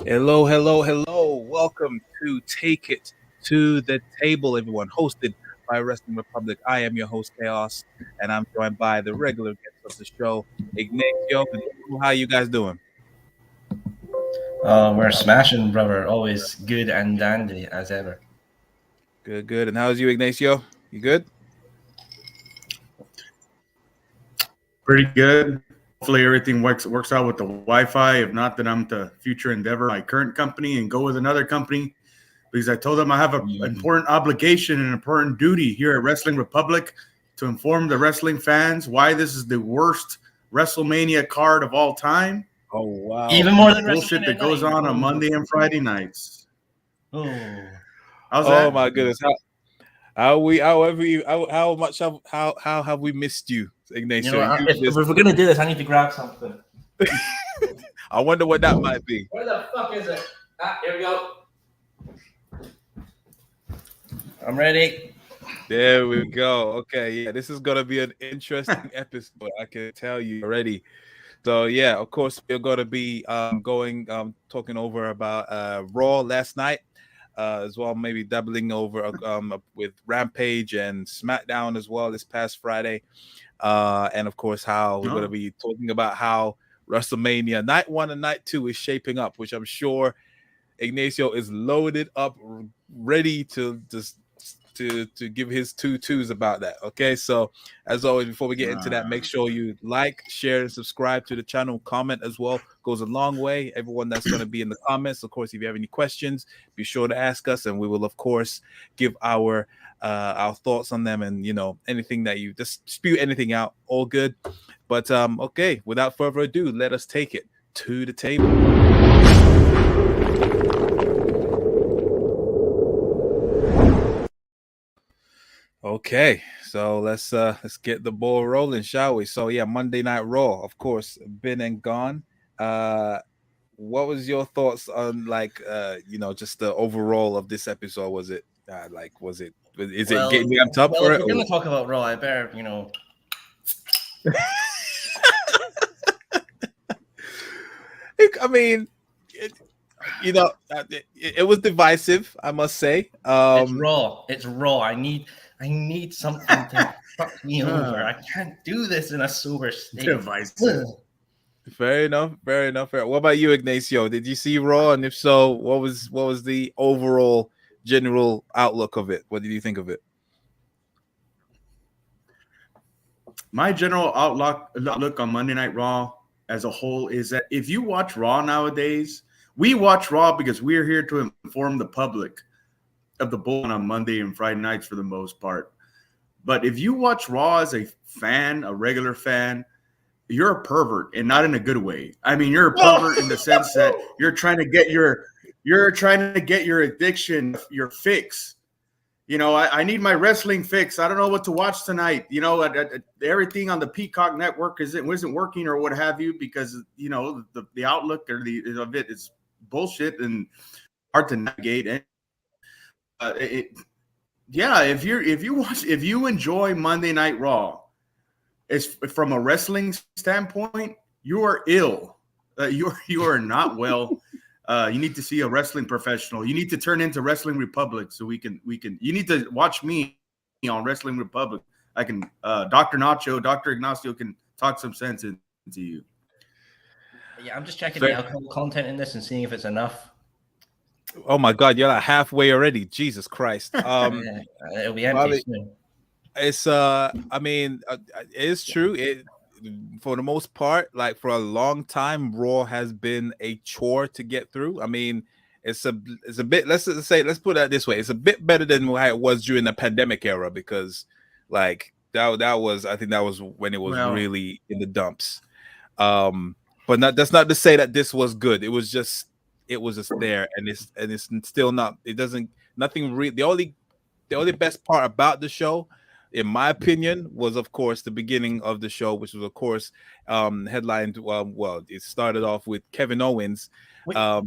Hello, hello, hello. Welcome to Take It to the Table, everyone. Hosted by Wrestling Republic. I am your host, Chaos, and I'm joined by the regular guest of the show, Ignacio. How you guys doing? We're smashing, brother. Always good and dandy as ever. Good, good. And how's you, Ignacio? You good? Pretty good. Hopefully everything works out with the Wi-Fi. If not, then I'm to future endeavor my current company and go with another company because I told them I have an important obligation and important duty here at Wrestling Republic to inform the wrestling fans why this is the worst WrestleMania card of all time. Oh wow! Even more than bullshit that goes on Monday and Friday nights. How's that? My goodness! How much have we missed you, Ignacio? If we're gonna do this, I need to grab something. I wonder what that might be. Where the fuck is it? Here we go. I'm ready. There we go. Okay, yeah, this is gonna be an interesting episode. I can tell you already. So yeah, of course we're gonna be talking over about Raw last night. As well, maybe doubling over with Rampage and SmackDown as well this past Friday, and of course how we're going to be talking about how WrestleMania Night 1 and Night 2 is shaping up, which I'm sure Ignacio is loaded up, ready to give his twos about that. Okay, so as always, before we get into that, make sure you like, share, and subscribe to the channel. Comment as well goes a long way. Everyone that's going to be in the comments, of course, if you have any questions, be sure to ask us, and we will of course give our thoughts on them, and anything that you just spew anything out, all good. But okay, without further ado, let us take it to the table. Okay, so let's get the ball rolling, shall we? So yeah, Monday Night Raw, of course, been and gone. What was your thoughts on just the overall of this episode? Was it it getting me amped up for it? If we're gonna talk about Raw, I better I mean, it was divisive, I must say. It's Raw. I need something to fuck me over. I can't do this in a sober state. Divisive. Fair enough. What about you, Ignacio? Did you see Raw? And if so, what was the overall general outlook of it? What did you think of it? My general outlook on Monday Night Raw as a whole is that if you watch Raw nowadays, we watch Raw because we're here to inform the public of the bull on Monday and Friday nights for the most part. But if you watch Raw as a fan, a regular fan, you're a pervert, and not in a good way. I mean, you're a pervert in the sense that you're trying to get your addiction, your fix. I need my wrestling fix. I don't know what to watch tonight. Everything on the Peacock network isn't working or what have you, because the outlook of it is bullshit and hard to navigate. If you enjoy Monday Night Raw, it's from a wrestling standpoint, you are ill. You are not well. You need to see a wrestling professional. You need to turn into Wrestling Republic so we can. You need to watch me on Wrestling Republic. I can. Dr. Ignacio can talk some sense into you. Yeah, I'm just checking the alcohol content in this and seeing if it's enough. Oh my God, you're like halfway already. Jesus Christ. It'll be empty soon. It's it's true. For the most part, like for a long time, Raw has been a chore to get through. I mean, it's a bit, let's put it this way, it's a bit better than how it was during the pandemic era, because like that was when it was really in the dumps. But that's not to say that this was good. It was just there, and it's still not. It doesn't. Nothing really. The only best part about the show, in my opinion, was of course the beginning of the show, which was of course headlined. It started off with Kevin Owens. No,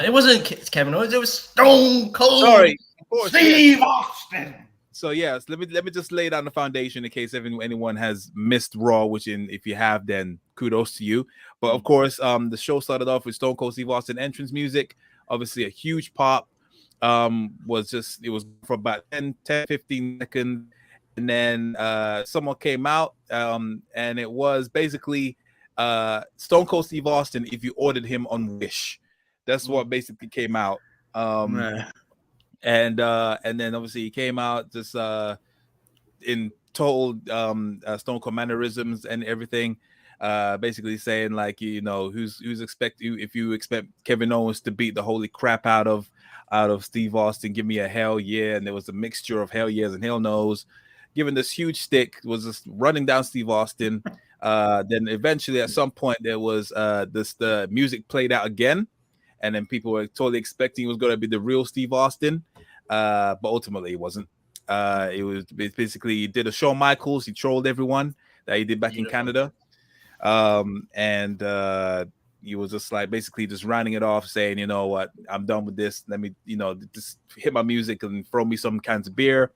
it wasn't Kevin Owens. It was Stone Cold. Sorry, of course, Steve Austin. So yes, let me just lay down the foundation in case anyone has missed Raw, if you have, then kudos to you. But of course, the show started off with Stone Cold Steve Austin entrance music, obviously a huge pop. It was for about 15 seconds, and then someone came out, and it was basically Stone Cold Steve Austin if you ordered him on Wish. That's what basically came out. And then obviously he came out just in total Stone Cold mannerisms and everything, basically saying like, who's expect you if you expect Kevin Owens to beat the holy crap out of Steve Austin, give me a hell yeah. And there was a mixture of hell yeahs and hell no's, giving this huge stick, was just running down Steve Austin. Then eventually at some point there was the music played out again, and then people were totally expecting it was going to be the real Steve Austin, but ultimately it wasn't. It was basically, he did a Shawn Michaels, he trolled everyone that he did back in Canada, and he was just like basically just rounding it off, saying, you know what, I'm done with this. Let me, just hit my music and throw me some kinds of beer.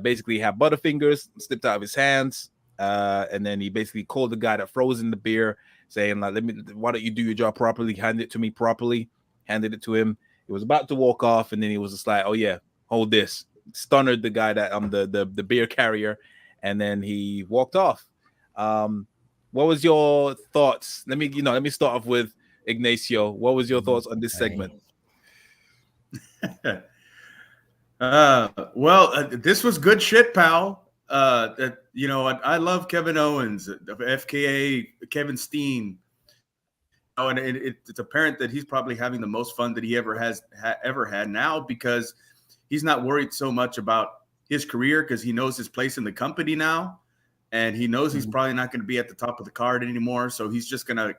Basically had Butterfingers slipped out of his hands, and then he basically called the guy that froze in the beer, saying like, why don't you do your job properly? Hand it to me properly. Handed it to him. He was about to walk off, and then he was just like, oh yeah, hold this. Stunnered the guy that the beer carrier, and then he walked off. What was your thoughts? Let me start off with Ignacio. What was your thoughts on this segment? This was good shit, pal. I love Kevin Owens, FKA Kevin Steen. And it's apparent that he's probably having the most fun that he ever had now, because he's not worried so much about his career, because he knows his place in the company now, and he knows he's probably not going to be at the top of the card anymore. So he's just going to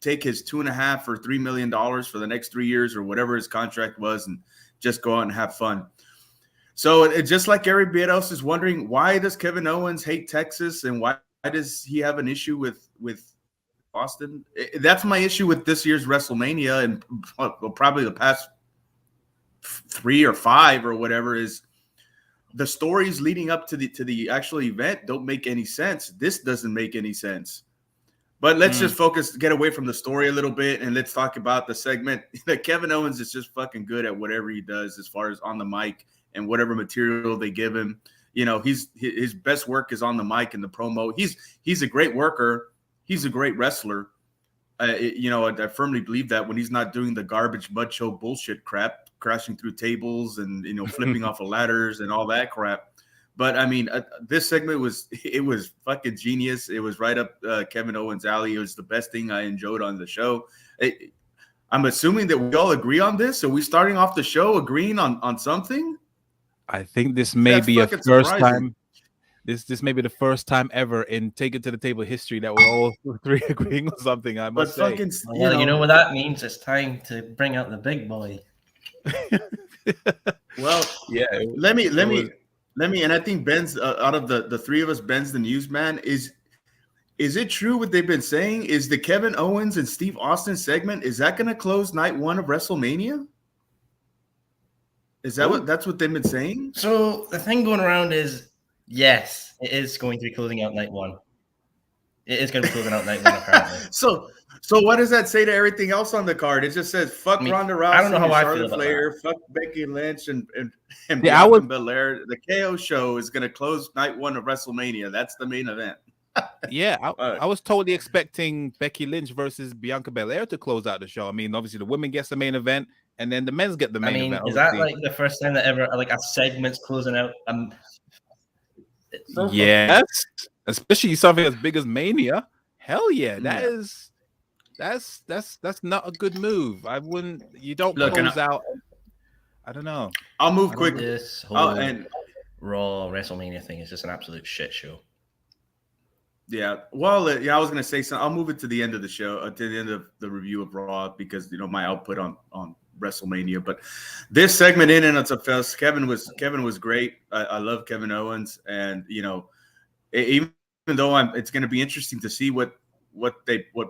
take his $2.5 or $3 million for the next 3 years or whatever his contract was, and just go out and have fun. So it's just like everybody else is wondering, why does Kevin Owens hate Texas, and why does he have an issue with Austin? That's my issue with this year's WrestleMania, and probably the past 3 or 5 or whatever, is the stories leading up to the actual event don't make any sense. This doesn't make any sense. But let's just get away from the story a little bit, and let's talk about the segment. Kevin Owens is just fucking good at whatever he does as far as on the mic and whatever material they give him. His best work is on the mic and the promo. He's a great worker. He's a great wrestler. I firmly believe that when he's not doing the garbage mud show bullshit crap, crashing through tables and flipping off of ladders and all that crap. But I mean, this segment was fucking genius. It was right up Kevin Owens' alley. It was the best thing I enjoyed on the show. I'm assuming that we all agree on this. Are we starting off the show agreeing on something? I think this may be a first time. This may be the first time ever in Take It to the Table history that we're all three agreeing on something. I must say. You know what that means? It's time to bring out the big boy. Well, yeah. Let me, and I think Ben's out of the three of us, Ben's the newsman. Is it true what they've been saying? Is the Kevin Owens and Steve Austin segment, is that going to close night 1 of WrestleMania? Is that that's what they've been saying? So the thing going around is, yes, it is going to be closing out night 1. It is going to be closing out night 1, apparently. So what does that say to everything else on the card? It just says fuck Ronda Rousey, I don't know how I Charlotte feel about Flair, that. fuck Becky Lynch, and Bianca Belair. The KO show is going to close night 1 of WrestleMania. That's the main event. Yeah, I was totally expecting Becky Lynch versus Bianca Belair to close out the show. I mean, obviously the women gets the main event, and then the men's get the main event. Is that like the first time that ever like a segment's closing out? Yes, especially something as big as Mania. Hell yeah, that's not a good move. I wouldn't. You don't close out. I don't know. I'll move quick. This whole Raw WrestleMania thing is just an absolute shit show. Yeah. Well, I was gonna say something. I'll move it to the end of the show, to the end of the review of Raw, because my output on WrestleMania. But this segment in and of itself, Kevin was great. I love Kevin Owens, and even though it's going to be interesting to see what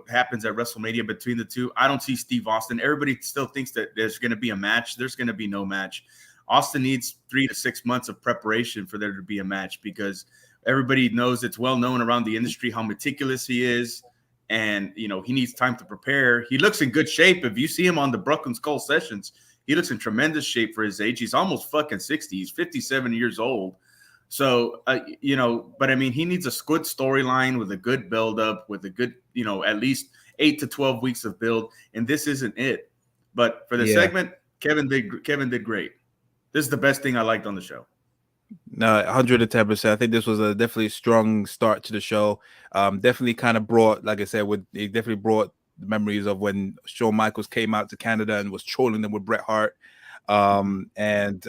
happens at WrestleMania between the two. I don't see Steve Austin. Everybody still thinks that there's going to be a match. There's going to be no match. Austin needs 3 to 6 months of preparation for there to be a match, because everybody knows, it's well known around the industry how meticulous he is. And, he needs time to prepare. He looks in good shape. If you see him on the Brooklyn Skull sessions, he looks in tremendous shape for his age. He's almost fucking 60. He's 57 years old. So, but I mean, he needs a good storyline with a good buildup, with a good, at least 8 to 12 weeks of build. And this isn't it. But for the segment, Kevin did great. This is the best thing I liked on the show. No, 110%. I think this was a definitely strong start to the show. Definitely kind of brought, like I said, it definitely brought the memories of when Shawn Michaels came out to Canada and was trolling them with Bret Hart. And he's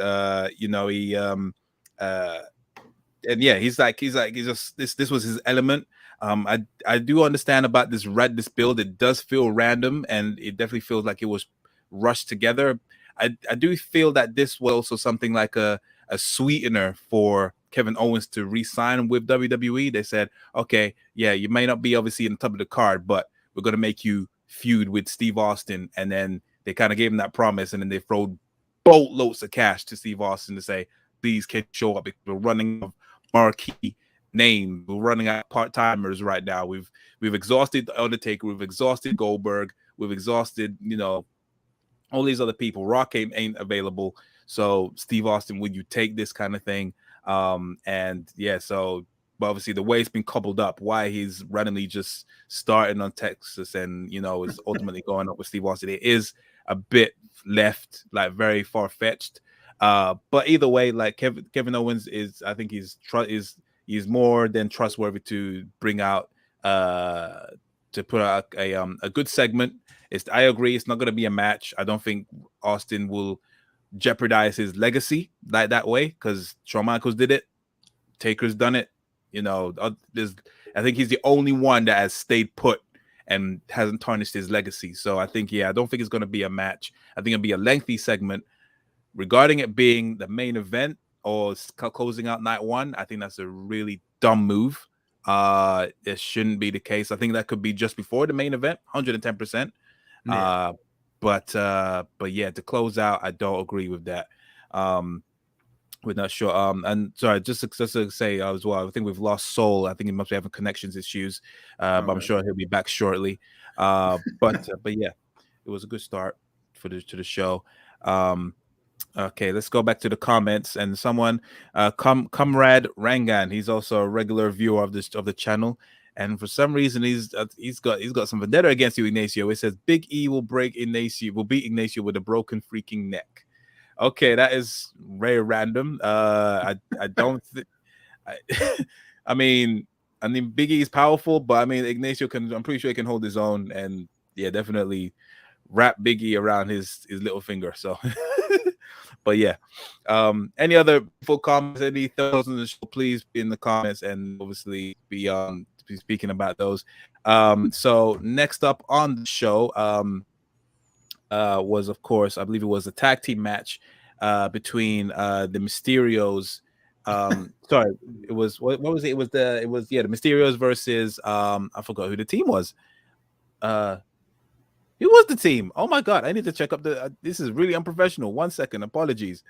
just this was his element. I do understand about this build. It does feel random, and it definitely feels like it was rushed together. I do feel that this was also something like a sweetener for Kevin Owens to re-sign with WWE. They said, okay, yeah, you may not be obviously in the top of the card, but we're going to make you feud with Steve Austin. And then they kind of gave him that promise, and then they throw boatloads of cash to Steve Austin to say, please can show up. We're running out of marquee names. We're running out of part-timers right now. We've exhausted The Undertaker. We've exhausted Goldberg. We've exhausted, all these other people. Rock ain't available. So Steve Austin, would you take this kind of thing? So but obviously the way it's been coupled up, why he's randomly just starting on Texas and is ultimately going up with Steve Austin, it is a bit left, like very far-fetched. But either way, like Kevin Owens is, I think he's more than trustworthy to bring out to put out a good segment. I agree, it's not going to be a match. I don't think Austin will jeopardize his legacy like that way, because Shawn Michaels did it, Taker's done it. I think he's the only one that has stayed put and hasn't tarnished his legacy. So I think, I don't think it's going to be a match. I think it'll be a lengthy segment. Regarding it being the main event or closing out night one, I think that's a really dumb move. It shouldn't be the case. I think that could be just before the main event, 110%. Yeah. But yeah, to close out, I don't agree with that. We're not sure. And sorry, just to say as well, I think we've lost Soul. I think he must be having connections issues. But I'm sure he'll be back shortly. But yeah, it was a good start to the show. Okay, let's go back to the comments. And someone, Comrade Rangan, he's also a regular viewer of the channel. And for some reason, he's got some vendetta against you, Ignacio. It says Big E will beat Ignacio with a broken freaking neck. Okay, that is very random. I don't. I mean, Big E is powerful, but I mean, Ignacio can. I'm pretty sure he can hold his own, and yeah, definitely wrap Big E around his little finger. So, but yeah. Any other full comments? Any thoughts on the show? Please be in the comments, and obviously be speaking about those. So next up on the show, was, of course, I believe it was a tag team match between the Mysterios. Sorry, it was what was it? It was the Mysterios versus I forgot who the team was. Who was the team? Oh my god, I need to check up this is really unprofessional. 1 second, apologies.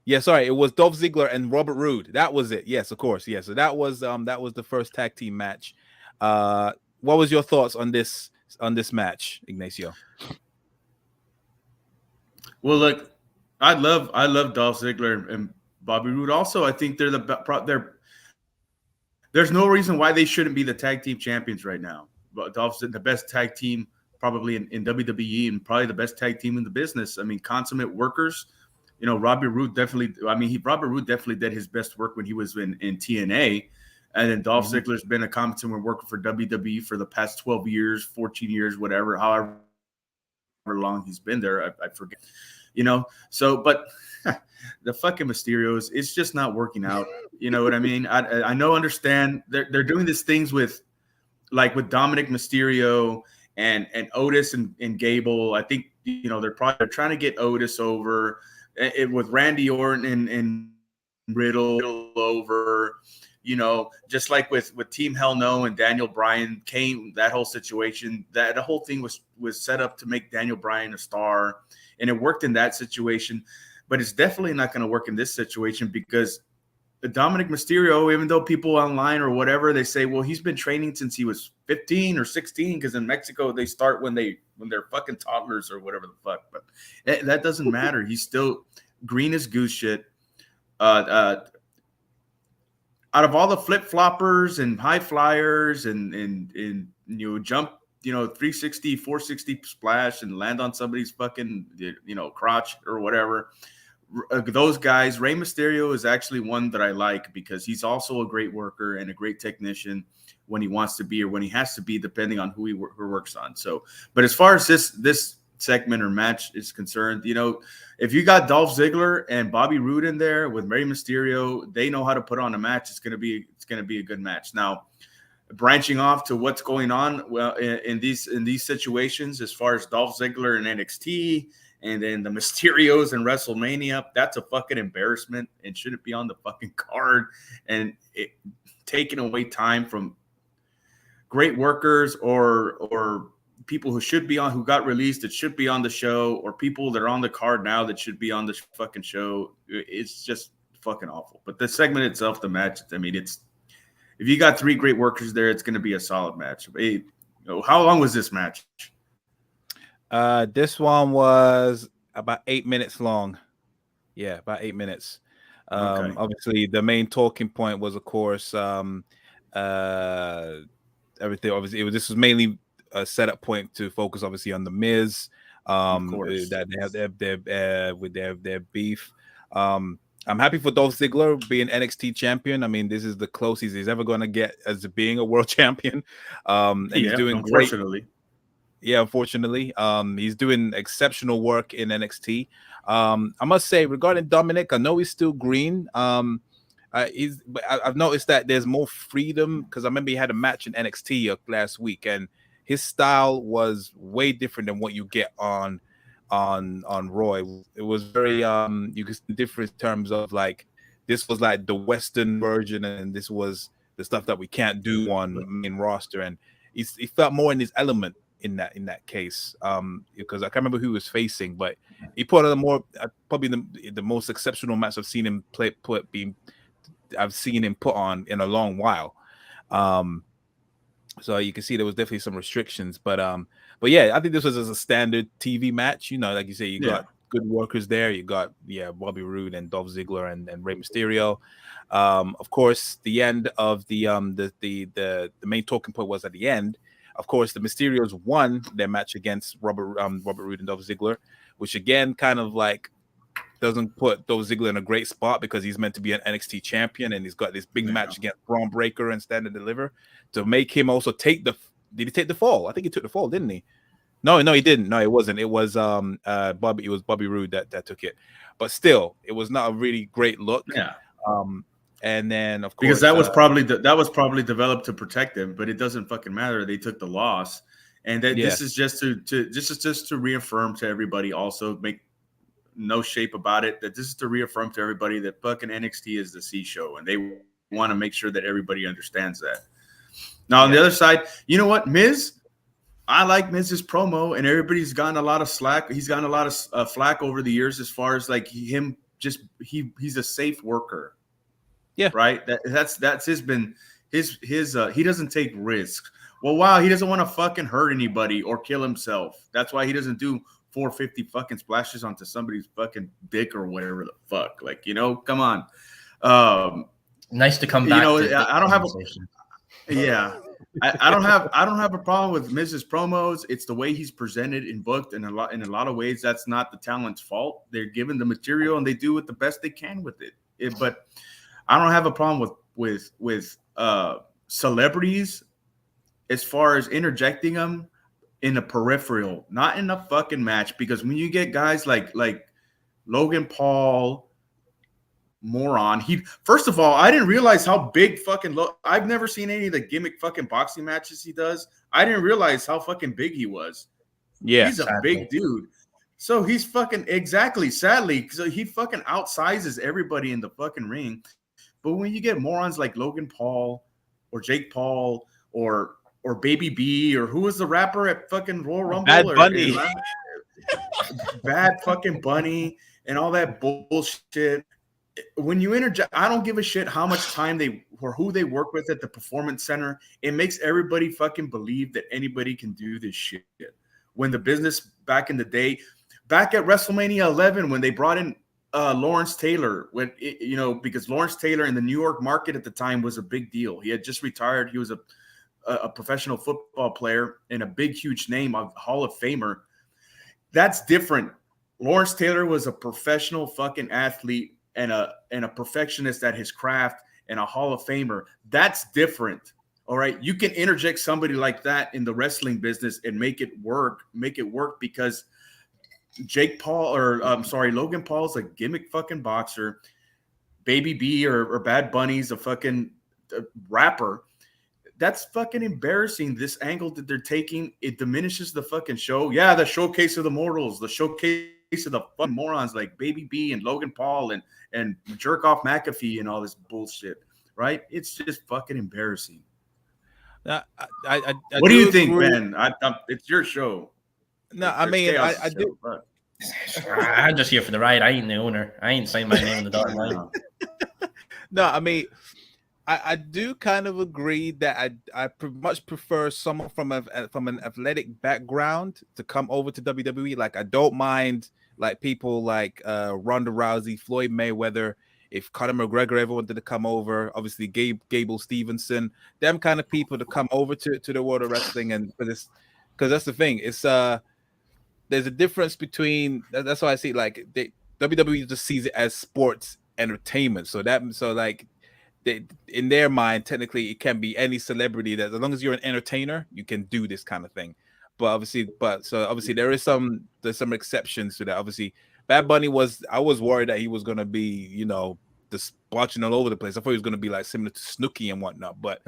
Yeah, sorry, it was Dolph Ziggler and Robert Roode. That was it. Yes, of course. Yeah, so that was the first tag team match. What was your thoughts on this match, Ignacio? Well, look, I love Dolph Ziggler and Bobby Roode. Also, I think there's no reason why they shouldn't be the tag team champions right now. But Dolph's the best tag team probably in WWE, and probably the best tag team in the business. I mean, consummate workers. Robert Roode definitely. I mean, Robert Roode definitely did his best work when he was in TNA. And then Dolph Ziggler's been a competent worker for WWE for the past 12 years, 14 years, whatever, however long he's been there. I forget, So, but the fucking Mysterios, it's just not working out. You know what I mean? I know, understand. They're doing these things with Dominic Mysterio and Otis and Gable. I think they're trying to get Otis over. With Randy Orton and Riddle over, just like with Team Hell No and Daniel Bryan, Kane, that whole situation, that the whole thing was set up to make Daniel Bryan a star, and it worked in that situation, but it's definitely not going to work in this situation because Dominic Mysterio, even though people online or whatever, they say, well, he's been training since he was 15 or 16, because in Mexico they start when they're fucking toddlers or whatever the fuck, but that doesn't matter. He's still green as goose shit. Out of all the flip floppers and high flyers and jump 360 460 splash and land on somebody's fucking crotch or whatever, those guys, Rey Mysterio is actually one that I like because he's also a great worker and a great technician when he wants to be or when he has to be, depending on who he works on. So, but as far as this segment or match is concerned, if you got Dolph Ziggler and Bobby Roode in there with Rey Mysterio, they know how to put on a match. It's going to be a good match. Now, branching off to what's going on, well, in these situations, as far as Dolph Ziggler and NXT, and then the Mysterios and WrestleMania, that's a fucking embarrassment and shouldn't be on the fucking card, and taking away time from great workers or people who should be on, who got released that should be on the show, or people that are on the card now that should be on the fucking show. It's just fucking awful. But the segment itself, the match, I mean, if you got three great workers there, it's going to be a solid match. Hey, how long was this match? This one was about 8 minutes long. Yeah, about 8 minutes. Okay. Obviously, the main talking point was, of course, everything. Obviously, this was mainly a setup point to focus, obviously, on the Miz. That they have their beef. I'm happy for Dolph Ziggler being NXT champion. I mean, this is the closest he's ever going to get as being a world champion. And he's doing great. Yeah, unfortunately, he's doing exceptional work in NXT. I must say, regarding Dominic, I know he's still green. I've noticed that there's more freedom because I remember he had a match in NXT last week, and his style was way different than what you get on Raw. It was very you could see different in terms of like this was like the Western version, and this was the stuff that we can't do on main roster, and he felt more in his element in that case, because I can't remember who he was facing, but he put on a more probably the most exceptional match I've seen him put on in a long while. So you can see there was definitely some restrictions, but yeah, I think this was as a standard TV match. Like you say, you got good workers there. You got Bobby Roode and Dolph Ziggler and Rey Mysterio. Of course, the end of the main talking point was at the end. Of course, the Mysterios won their match against Robert Roode and Dolph Ziggler, which again kind of like doesn't put Dolph Ziggler in a great spot because he's meant to be an NXT champion and he's got this big match against Braun Breaker and Stand and Deliver to make him also take the. Did he take the fall? I think he took the fall, didn't he? No, he didn't. No, it wasn't. It was Bobby. It was Bobby Roode that took it, but still, it was not a really great look. Yeah. And then, of course, because that was probably developed to protect him, but it doesn't fucking matter. They took the loss, and then this is just to reaffirm to everybody. Also, make no shape about it that this is to reaffirm to everybody that fucking NXT is the C show, and they want to make sure that everybody understands that. Now, on the other side, you know what, Miz? I like Miz's promo, and everybody's gotten a lot of slack. He's gotten a lot of flack over the years as far as like him. He's a safe worker. Yeah, right. That's his he doesn't take risks. Well, wow, he doesn't want to fucking hurt anybody or kill himself. That's why he doesn't do 450 fucking splashes onto somebody's fucking dick or whatever the fuck. Like, come on. Nice to come back. I don't have I don't have a problem with Miz's promos. It's the way he's presented and booked, and in a lot of ways, that's not the talent's fault. They're given the material and they do it the best they can with it. But I don't have a problem with celebrities as far as interjecting them in the peripheral, not in the fucking match. Because when you get guys like Logan Paul, moron. First of all, I didn't realize how big fucking I've never seen any of the gimmick fucking boxing matches he does. I didn't realize how fucking big he was. Yeah, he's a big dude. So he's fucking exactly. Sadly, so he fucking outsizes everybody in the fucking ring. But when you get morons like Logan Paul or Jake Paul or Baby B or who was the rapper at fucking Royal Rumble Bad or Bunny. Bad fucking Bunny and all that bullshit. When you interject, I don't give a shit how much time they or who they work with at the performance center. It makes everybody fucking believe that anybody can do this shit. When the business back in the day, back at WrestleMania 11, when they brought in Lawrence Taylor, because Lawrence Taylor in the New York market at the time was a big deal. He had just retired. He was a professional football player and a big, huge name, a Hall of Famer. That's different. Lawrence Taylor was a professional fucking athlete and a perfectionist at his craft and a Hall of Famer. That's different. All right. You can interject somebody like that in the wrestling business and make it work because Logan Paul's a gimmick fucking boxer. Baby B or Bad Bunny's a fucking rapper. That's fucking embarrassing. This angle that they're taking, it diminishes the fucking show. Yeah, the showcase of the mortals, the showcase of the fucking morons like Baby B and Logan Paul and jerk off McAfee and all this bullshit, right? It's just fucking embarrassing. I what do you think, Ben? It's your show. No, I mean, I do. I'm just here for the ride. I ain't the owner. I ain't signed my name on the dotted line. No, I mean, I do kind of agree that I much prefer someone from an athletic background to come over to WWE. Like, I don't mind like people like Ronda Rousey, Floyd Mayweather. If Conor McGregor ever wanted to come over, obviously Gable Stevenson, them kind of people to come over to the world of wrestling, and because that's the thing. It's there's a difference between that's why I see like WWE just sees it as sports entertainment. So like they, in their mind, technically it can be any celebrity that as long as you're an entertainer, you can do this kind of thing. But obviously there's some exceptions to that. Obviously, Bad Bunny I was worried that he was gonna be, just watching all over the place. I thought he was gonna be like similar to Snooki and whatnot, but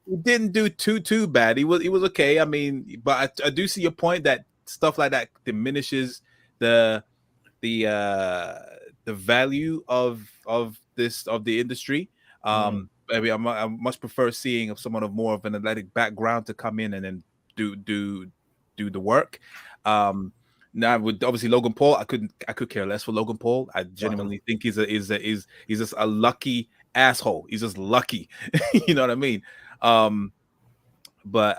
he didn't do too bad. He was okay. I mean, but I do see your point that stuff like that diminishes the value of the industry. I mean, I much prefer seeing someone of more of an athletic background to come in and then do the work. Now with obviously Logan Paul, I could care less for Logan Paul. I genuinely think he's just a lucky asshole. He's just lucky. You know what I mean? But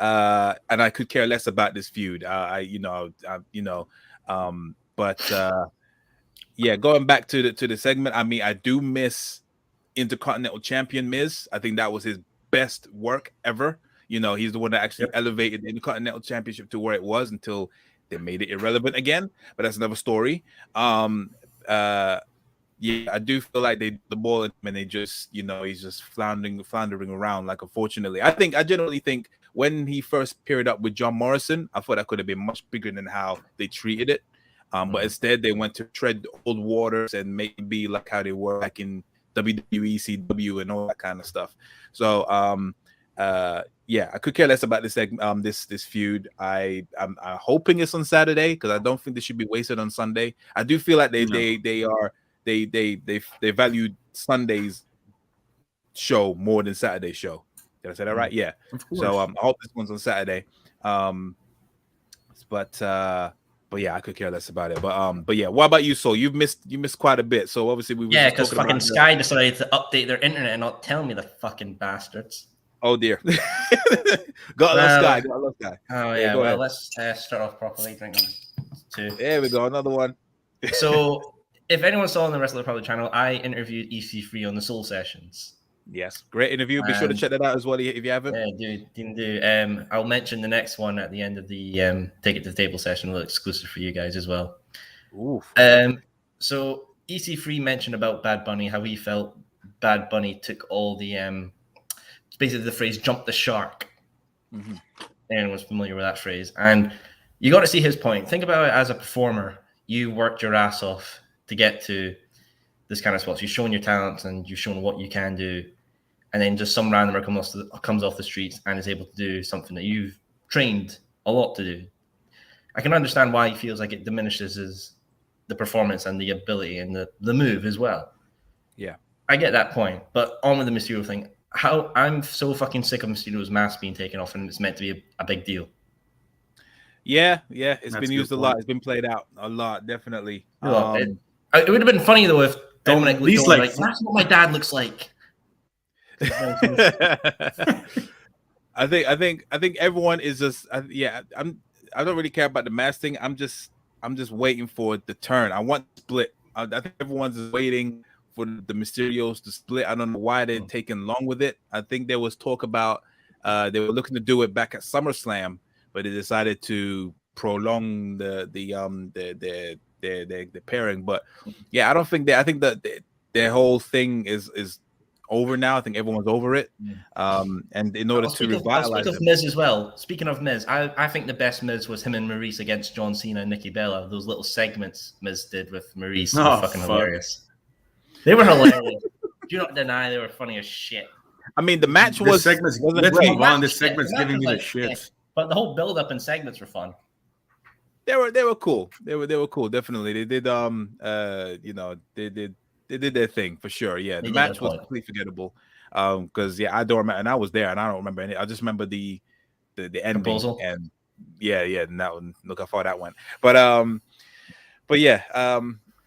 and I could care less about this feud. Yeah, going back to the segment, I mean, I do miss Intercontinental Champion Miz. I think that was his best work ever. He's the one that actually elevated the Intercontinental Championship to where it was until they made it irrelevant again. But that's another story. Yeah, I do feel like the ball and they just, he's just floundering around. Like, unfortunately, I generally think when he first paired up with John Morrison, I thought that could have been much bigger than how they treated it. But instead they went to tread old waters and maybe like how they were back in WWE, CW, and all that kind of stuff. So yeah, I could care less about this this feud. I'm hoping it's on Saturday because I don't think they should be wasted on Sunday. I do feel like they value Sunday's show more than Saturday's show. Did I say that right? Yeah. So I hope this one's on Saturday. But yeah, I could care less about it. But yeah, what about you, Sol? You missed quite a bit. So obviously we were because fucking Sky decided to update their internet and not tell me, the fucking bastards. Oh dear. Got a love Sky. Oh yeah. Well, let's start off properly. Drink two. There we go. Another one. So if anyone saw on the Wrestler Republic channel, I interviewed EC3 on the Soul Sessions. Yes, great interview. Be sure to check that out as well if you haven't. Yeah, do. I'll mention the next one at the end of the Take It to the Table session, a little exclusive for you guys as well. Oof. So EC3 mentioned about Bad Bunny, how he felt Bad Bunny took all the basically the phrase "jump the shark." Mm-hmm. Anyone's familiar with that phrase, and you got to see his point. Think about it as a performer. You worked your ass off to get to this kind of spots. You've shown your talents and you've shown what you can do. And then just some randomer comes off the streets and is able to do something that you've trained a lot to do. I can understand why he feels like it diminishes the performance and the ability and the move as well. Yeah. I get that point, but on with the Mysterio thing. I'm so fucking sick of Mysterio's mask being taken off and it's meant to be a big deal. Yeah, it's That's been a used good a lot. point. It's been played out a lot, definitely. It would have been funny though if Dominic At looked least over like that's what my dad looks like. I think everyone is just I don't really care about the mask thing. I'm just waiting for the turn. I want split. I think everyone's just waiting for the Mysterios to split. I don't know why they're taking long with it. I think there was talk about they were looking to do it back at SummerSlam, but they decided to prolong the pairing. But yeah, I don't think I think that their whole thing is over now. I think everyone's over it. And in order to revitalize I'll speak of Miz as well. Speaking of Miz, I think the best Miz was him and Maurice against John Cena and Nikki Bella. Those little segments Miz did with Maurice were fucking hilarious. They were hilarious. Do not deny they were funny as shit. I mean, the match was. Let's move on. This segment's giving me the shits. But the whole build-up and segments were fun. They were cool. They were cool. Definitely, they did. They did their thing for sure. Yeah, the match was completely forgettable. Because I don't remember, and I was there, and I don't remember any. I just remember the ending, proposal. And and that one. Look how far that went. But yeah,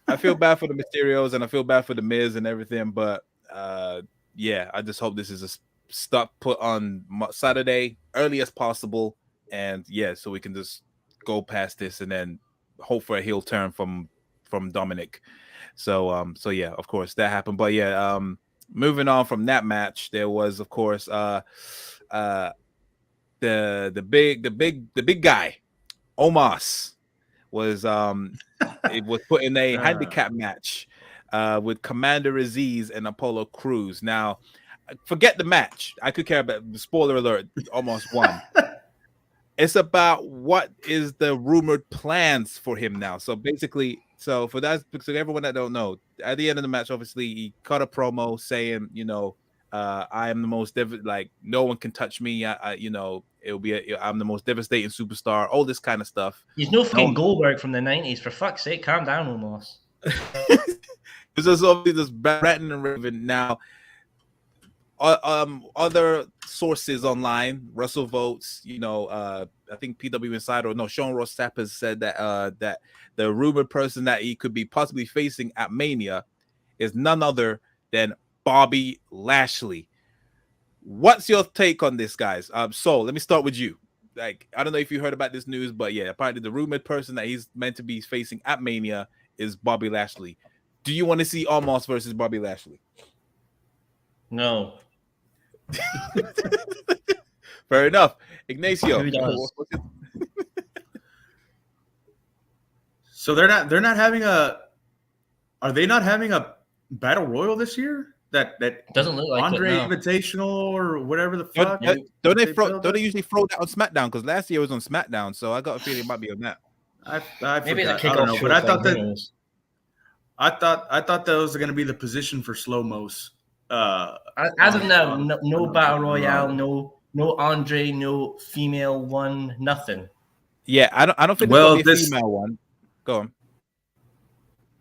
I feel bad for the Mysterios, and I feel bad for the Miz and everything. But I just hope this is a stop put on Saturday early as possible, and so we can just go past this and then hope for a heel turn from Dominic. So yeah, of course that happened. But moving on from that match, there was of course the big guy, Omos, was it was put in a handicap match with Commander Aziz and Apollo Crews. Now, forget the match. I could care about. Spoiler alert: Omos won. It's about what is the rumored plans for him now. So basically, for that, because everyone that don't know, at the end of the match, obviously he cut a promo saying, I am the most no one can touch me. It'll be I'm the most devastating superstar. All this kind of stuff. He's no fucking Goldberg from the 90s. For fuck's sake, calm down, Omos. It's just obviously just ranting and raving now. Other sources online, Russell Votes, I think PW Insider, Sean Ross Sapp has said that that the rumored person that he could be possibly facing at Mania is none other than Bobby Lashley. What's your take on this, guys? So let me start with you. I don't know if you heard about this news, but apparently the rumored person that he's meant to be facing at Mania is Bobby Lashley. Do you want to see Omos versus Bobby Lashley? No. Fair enough. Ignacio. Who does? So they're not having a. Are they not having a battle royal this year? That doesn't look like Andre it, no. Invitational or whatever the fuck. Don't they usually throw that on SmackDown? Because last year it was on SmackDown, so I got a feeling it might be on that. Maybe forgot. I don't know, but I thought that was going to be the position for Slow-Mos. As of now, no battle royale, no Andre, no female one, nothing. Yeah, I don't think there's gonna be a female one. Go on.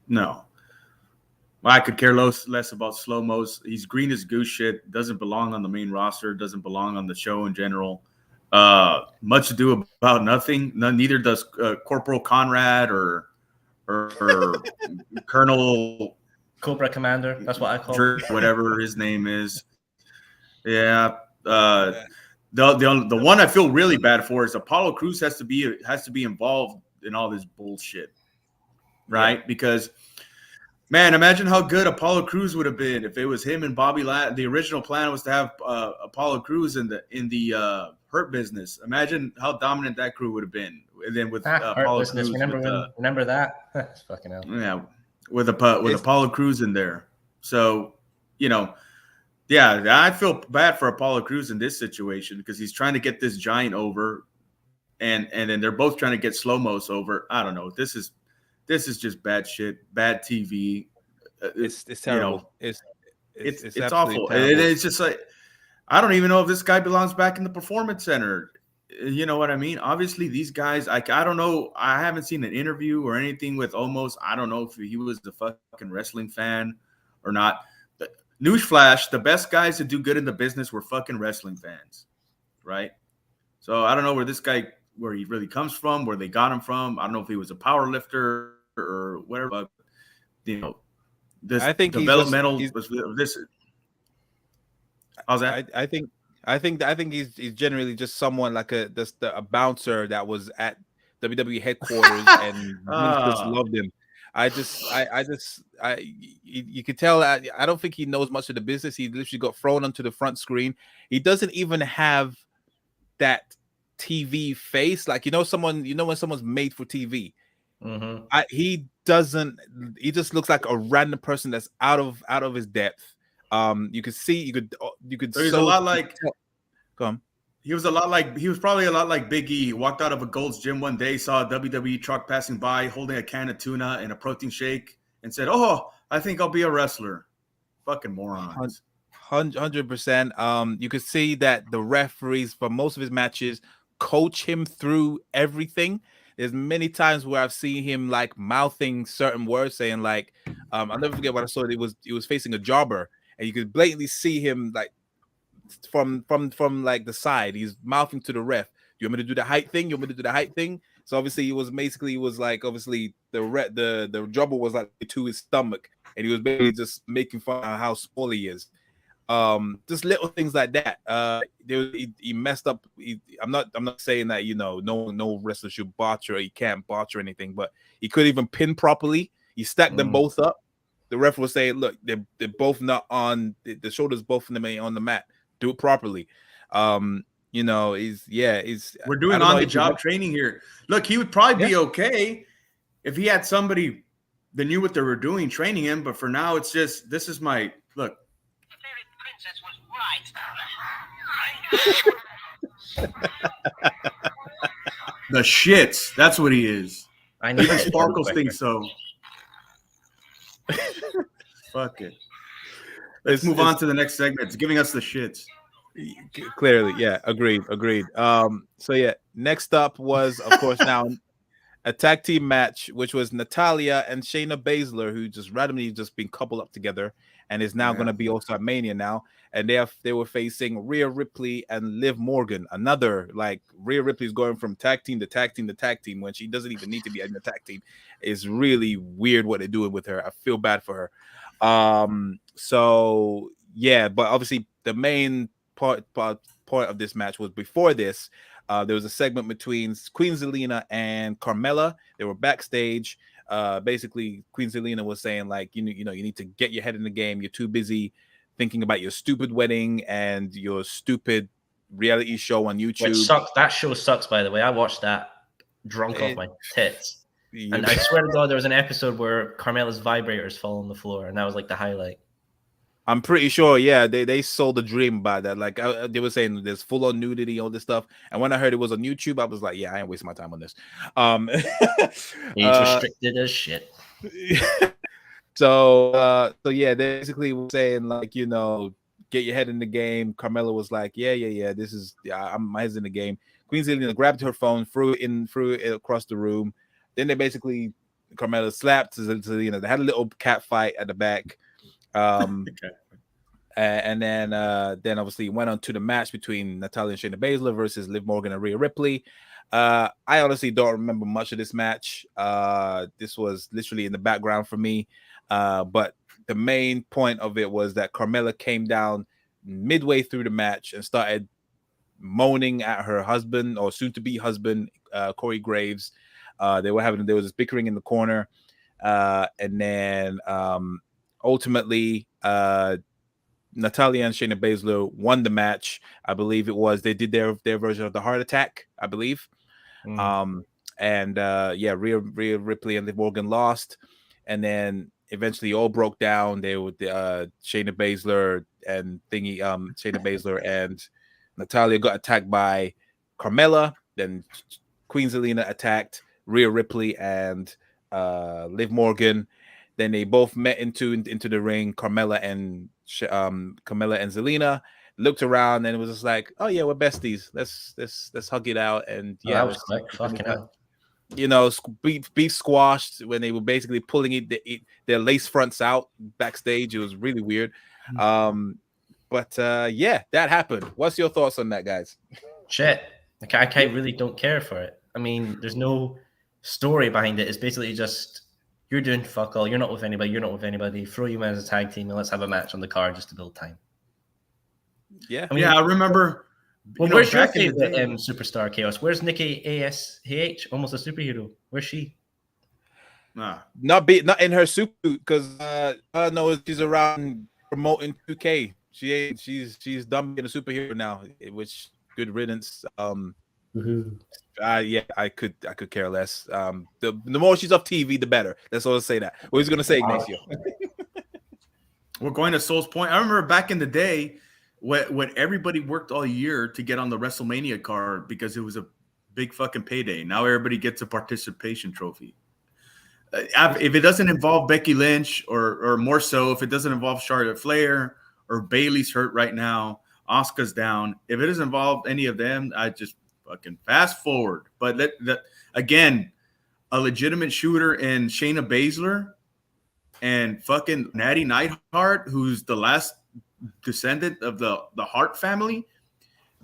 No. I could care less about Slow-Mos. He's green as goose shit. Doesn't belong on the main roster. Doesn't belong on the show in general. Much ado about nothing. Neither does Corporal Conrad or Colonel Cobra Commander. That's what I call him. Whatever his name is. Yeah. The one I feel really bad for is Apollo Crews has to be involved in all this bullshit, right? Yeah. Because, man, imagine how good Apollo Crews would have been if it was him and Bobby. The original plan was to have Apollo Crews in the Hurt Business. Imagine how dominant that crew would have been. And then with Apollo Crews, remember that? That's fucking hell. Yeah, with Apollo Crews in there. So, I feel bad for Apollo Crews in this situation because he's trying to get this giant over, and then they're both trying to get Slow-Mos over. I don't know. This is just bad shit, bad TV. It's terrible. It's awful. And it's just like, I don't even know if this guy belongs back in the Performance Center. You know what I mean? Obviously, these guys, I don't know. I haven't seen an interview or anything with Omos. I don't know if he was a fucking wrestling fan or not. Newsflash, the best guys to do good in the business were fucking wrestling fans, right? So I don't know where he really comes from, where they got him from. I don't know if he was a power lifter or whatever, but, this I think developmental this. How's that? I think he's generally just someone like a bouncer that was at WWE headquarters and just loved him. You could tell. I don't think he knows much of the business. He literally got thrown onto the front screen. He doesn't even have that TV face. Like, when someone's made for TV. Mm-hmm. He doesn't. He just looks like a random person that's out of his depth. You could see. You could. So he's a lot like. Come. He was probably a lot like Big E. He walked out of a Gold's Gym one day, saw a WWE truck passing by, holding a can of tuna and a protein shake, and said, "Oh, I think I'll be a wrestler." Fucking morons. 100%. You could see that the referees for most of his matches coach him through everything. There's many times where I've seen him like mouthing certain words, saying like, I'll never forget what I saw. He was facing a jobber, and you could blatantly see him like from like the side. He's mouthing to the ref. Do you want me to do the height thing? You want me to do the height thing? So obviously he was like obviously the jobber was like to his stomach, and he was basically just making fun of how small he is. Just little things like that. He messed up. I'm not saying that no wrestler should botch or he can't botch or anything, but he couldn't even pin properly. He stacked them both up. The ref was saying, "Look, they're both not on the shoulders. Both of them ain't on the mat. Do it properly." We're doing on the job training here. Look, he would probably be okay if he had somebody that knew what they were doing training him. But for now, it's just this is my look. The shits. That's what he is. I know. Even Sparkles thinks so. Fuck it. Let's move on to the next segment. It's giving us the shits. Clearly, yeah. Agreed. So yeah, next up was, of course, now a tag team match, which was Natalya and Shayna Baszler, who just randomly just been coupled up together and is now going to be also at Mania now. And they were facing Rhea Ripley and Liv Morgan. Another, like, Rhea Ripley's going from tag team to tag team to tag team when she doesn't even need to be in the tag team. It's really weird what they're doing with her. I feel bad for her. So yeah, but obviously the main part of this match was before this. There was a segment between Queen Zelina and Carmella. They were backstage. Basically, Queen Zelina was saying, like, you need to get your head in the game. You're too busy thinking about your stupid wedding and your stupid reality show on YouTube. Which sucks. That show sucks, by the way. I watched that drunk off my tits. And I swear to God, there was an episode where Carmella's vibrators fall on the floor, and that was like the highlight. I'm pretty sure, yeah, they sold a dream about that. Like, they were saying there's full on nudity, all this stuff. And when I heard it was on YouTube, I was like, yeah, I ain't wasting my time on this. Age restricted as shit. So yeah, they basically were saying, like, get your head in the game. Carmella was like, yeah, this is, my head's in the game. Queen Zelina grabbed her phone, threw it across the room. Then they basically, Carmella slapped Zelina. They had a little cat fight at the back. And then obviously went on to the match between Natalya and Shayna Baszler versus Liv Morgan and Rhea Ripley. I honestly don't remember much of this match. This was literally in the background for me. But the main point of it was that Carmella came down midway through the match and started moaning at her husband, or soon-to-be husband, Corey Graves. There was this bickering in the corner, and then ultimately, Natalya and Shayna Baszler won the match. I believe it was, they did their version of the heart attack, I believe. Rhea Ripley and Liv Morgan lost, and then eventually all broke down. They were Shayna Baszler and Natalya got attacked by Carmella. Then Queen Zelina attacked Rhea Ripley and Liv Morgan. Then they both met into the ring, Carmella and Zelina. looked around, and it was just like, oh yeah, we're besties. Let's hug it out, and Oh, yeah, that was let's quick. Fucking hell. you know, beef squashed when they were basically pulling their lace fronts out backstage. It was really weird. But yeah, that happened. What's your thoughts on that, guys? Shit. I can't really don't care for it. I mean, there's no story behind it. It's basically just you're doing fuck all. You're not with anybody. You're not with anybody. Throw you in as a tag team and let's have a match on the card just to build time. Yeah. I mean, I remember. Well, where's your favorite superstar Chaos? Where's Nikki ASH? Almost a superhero. Where's she? Nah. Not in her suit because no, she's around promoting 2K. She's done being a superhero now, which good riddance. Yeah, I could care less. The more she's off TV, the better. Let's all say that. What was gonna say, Ignacio? We're going to Soul's Point. I remember back in the day when everybody worked all year to get on the WrestleMania card because it was a big fucking payday. Now everybody gets a participation trophy. If it doesn't involve Becky Lynch or more so, if it doesn't involve Charlotte Flair or Bayley's hurt right now, Asuka's down. If it doesn't involve any of them, I just fucking fast forward. But again, a legitimate shooter in Shayna Baszler and fucking Natty Neidhart, who's the last descendant of the Hart family.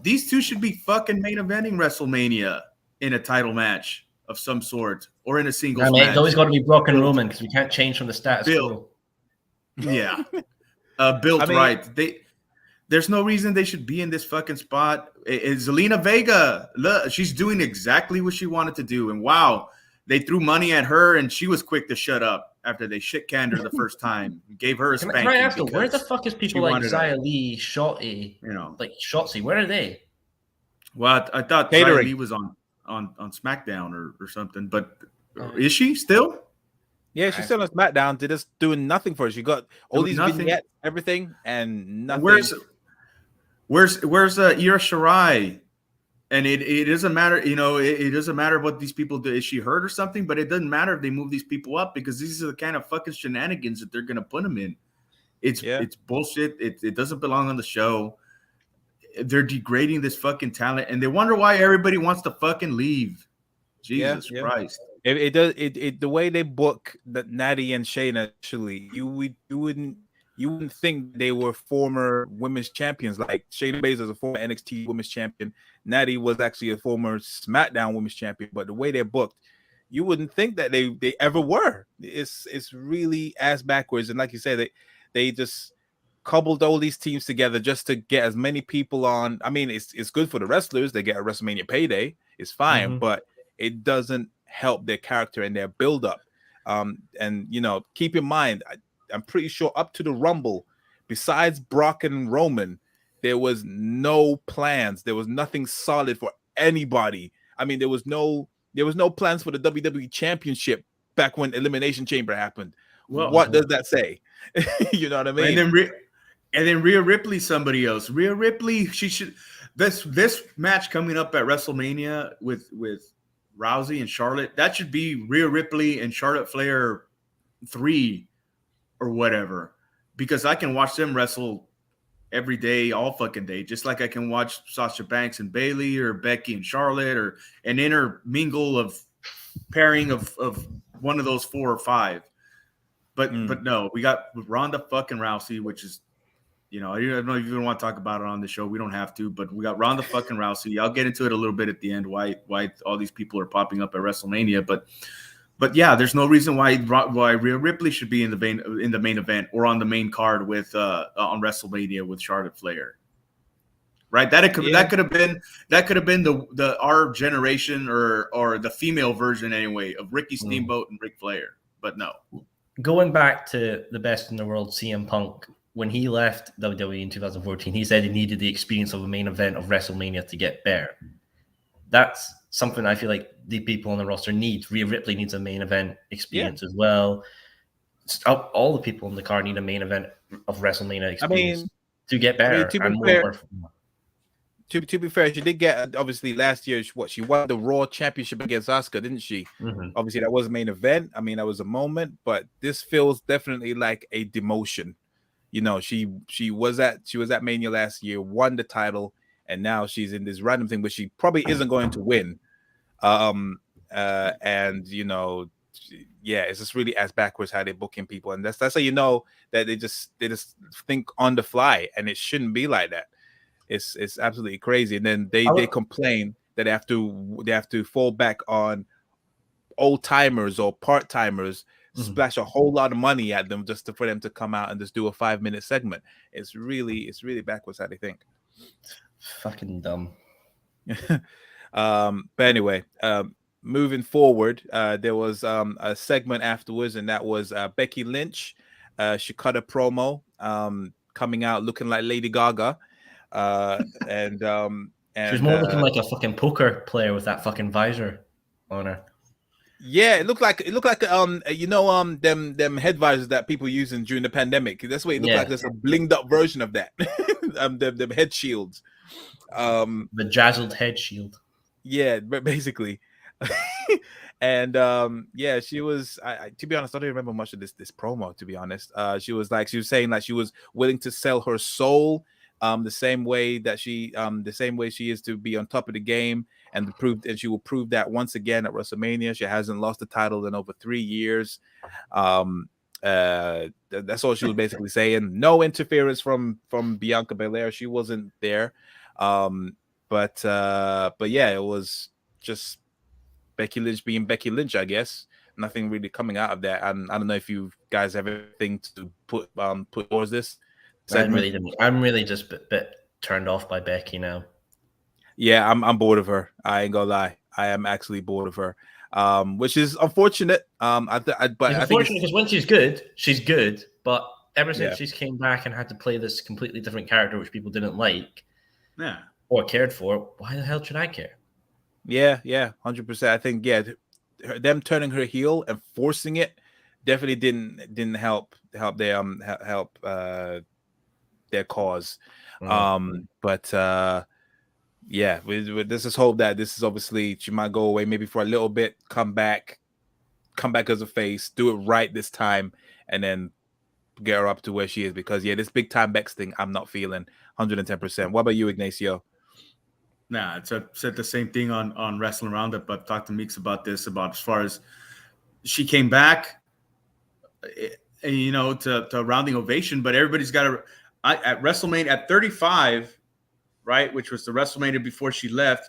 These two should be fucking main eventing WrestleMania in a title match of some sort or in a singles match. It's always got to be Brock and Roman because we can't change from the status quo. Yeah. Built right. There's no reason they should be in this fucking spot. Zelina Vega, look, she's doing exactly what she wanted to do. And wow, they threw money at her and she was quick to shut up after they shit-canned her the first time. Gave her a spanking. Can I ask you, where the fuck is people like Xia Li, Shotzi, like Shotzi? Where are they? Well, I thought Xia Li was on SmackDown or something, but is she still? Yeah, she's still on SmackDown. They're just doing nothing for her. She got all these vignettes, everything, and nothing. Where's Ira Shirai? And it doesn't matter, it doesn't matter what these people do. Is she hurt or something? But it doesn't matter if they move these people up because these are the kind of fucking shenanigans that they're gonna put them in. It's bullshit. It doesn't belong on the show. They're degrading this fucking talent, and they wonder why everybody wants to fucking leave. Jesus Christ! It does. The way they book that Natty and Shayna, actually, you wouldn't think they were former women's champions. Like Shayna Baszler is a former NXT women's champion. Natty was actually a former SmackDown women's champion. But the way they're booked, you wouldn't think that they ever were. It's really ass backwards. And like you said, they just cobbled all these teams together just to get as many people on. I mean, it's good for the wrestlers. They get a WrestleMania payday. It's fine, but it doesn't help their character and their build-up. And keep in mind, I'm pretty sure up to the Rumble, besides Brock and Roman, there was no plans. There was nothing solid for anybody. I mean, there was no plans for the WWE Championship back when Elimination Chamber happened. Well, what does that say? You know what I mean? And then Rhea Ripley, somebody else. Rhea Ripley, she should. This match coming up at WrestleMania with Rousey and Charlotte, that should be Rhea Ripley and Charlotte Flair 3 or whatever, because I can watch them wrestle every day, all fucking day, just like I can watch Sasha Banks and Bayley or Becky and Charlotte or an intermingle of pairing of one of those 4 or 5. But no, we got Ronda fucking Rousey, which is, I don't know if you want to talk about it on the show. We don't have to, but we got Ronda fucking Rousey. I'll get into it a little bit at the end, why all these people are popping up at WrestleMania. But yeah, there's no reason why Rhea Ripley should be in the main event or on the main card with on WrestleMania with Charlotte Flair. Right? That could have been the our generation or the female version anyway of Ricky Steamboat and Ric Flair. But no. Going back to the best in the world, CM Punk, when he left WWE in 2014, he said he needed the experience of a main event of WrestleMania to get better. That's something I feel like the people on the roster need. Rhea Ripley needs a main event experience as well. All the people in the card need a main event of WrestleMania experience to get better. To be fair, she did get, obviously, last year, she won the Raw Championship against Asuka, didn't she? Mm-hmm. Obviously, that was a main event. I mean, that was a moment, but this feels definitely like a demotion. you know, she was at Mania last year, won the title, and now she's in this random thing, but she probably isn't going to win. And you know, yeah, it's just really ass backwards how they're booking people, and that's how you know that they just think on the fly, and it shouldn't be like that. It's absolutely crazy. And then they complain that they have to fall back on old timers or part timers, splash a whole lot of money at them just for them to come out and just do a 5-minute segment. It's really backwards how they think. Fucking dumb. But anyway, moving forward, there was a segment afterwards, and that was Becky Lynch. She cut a promo, coming out looking like Lady Gaga, and she was more looking like a fucking poker player with that fucking visor on her. Yeah, it looked like you know, them head visors that people using during the pandemic. That's what it looked like. There's a blinged up version of that. Them head shields. The jazzled head shield. Yeah, basically. And yeah, she was. I to be honest, I don't remember much of this promo. To be honest, she was saying like she was willing to sell her soul, the same way she is to be on top of the game, and she will prove that once again at WrestleMania. She hasn't lost the title in over 3 years. That's all she was basically saying. No interference from Bianca Belair. She wasn't there. But yeah, it was just Becky Lynch being Becky Lynch, I guess. Nothing really coming out of that. And I don't know if you guys have anything to put towards this segment. I'm really just a bit turned off by Becky now. Yeah, I'm bored of her. I ain't gonna lie. I am actually bored of her. Which is unfortunate. But it's unfortunate because when she's good. But ever since she's came back and had to play this completely different character, which people didn't like, or cared for, why the hell should I care? Yeah, 100%. I think them turning her heel and forcing it definitely didn't help their cause. But yeah, let's just hope that this is obviously she might go away maybe for a little bit, come back as a face, do it right this time, and then get her up to where she is. Because this big time Bex thing, I'm not feeling 110%. What about you, Ignacio? Nah, said the same thing on Wrestling Roundup, but talked to Meeks about this, about as far as she came back, you know, to a rounding ovation, but everybody's got at WrestleMania at 35, right, which was the WrestleMania before she left,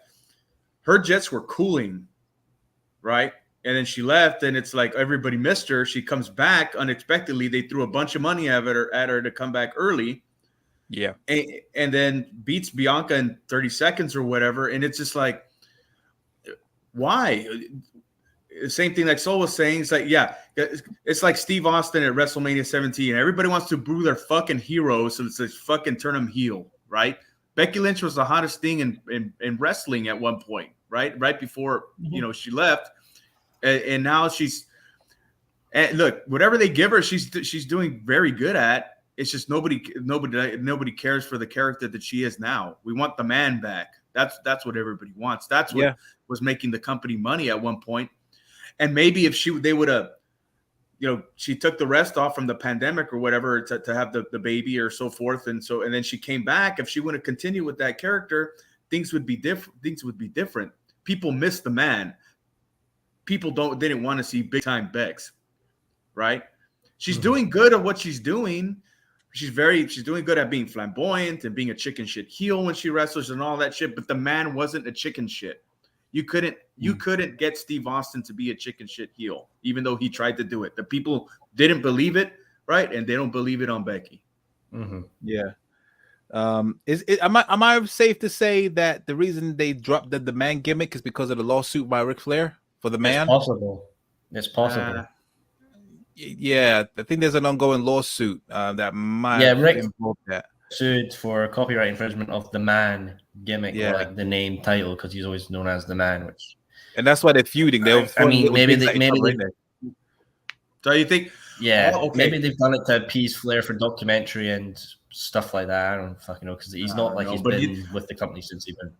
her jets were cooling, right? And then she left, and it's like everybody missed her. She comes back unexpectedly. They threw a bunch of money at her to come back early. Yeah. And then beats Bianca in 30 seconds or whatever. And it's just like, why? The same thing like Sol was saying. It's like, it's like Steve Austin at WrestleMania 17. Everybody wants to boo their fucking heroes, so it's like fucking turn them heel, right? Becky Lynch was the hottest thing in wrestling at one point, right? Right before, you know, she left. And now she's – look, whatever they give her, she's doing very good at. It's just nobody cares for the character that she is now. We want the man back. That's what everybody wants. That's what was making the company money at one point. And maybe if they would have, you know, she took the rest off from the pandemic or whatever to have the baby or so forth, and then she came back. If she would have continued with that character, things would be different. People miss the man. People didn't want to see big time Bex, right? She's doing good at what she's doing. She's doing good at being flamboyant and being a chicken shit heel when she wrestles and all that shit. But the man wasn't a chicken shit. You couldn't get Steve Austin to be a chicken shit heel, even though he tried to do it. The people didn't believe it, right? And they don't believe it on Becky. Mm-hmm. Yeah. Am I safe to say that the reason they dropped the man gimmick is because of the lawsuit by Ric Flair for the man? It's possible. Yeah, I think there's an ongoing lawsuit that might involve that. Sued for copyright infringement of the man gimmick, like the name title, because he's always known as the man. And that's why they're feuding. Maybe. So you think? Yeah, maybe they've done it to appease Flair for documentary and stuff like that. I don't fucking know, because he's not he's been with the company since he's been.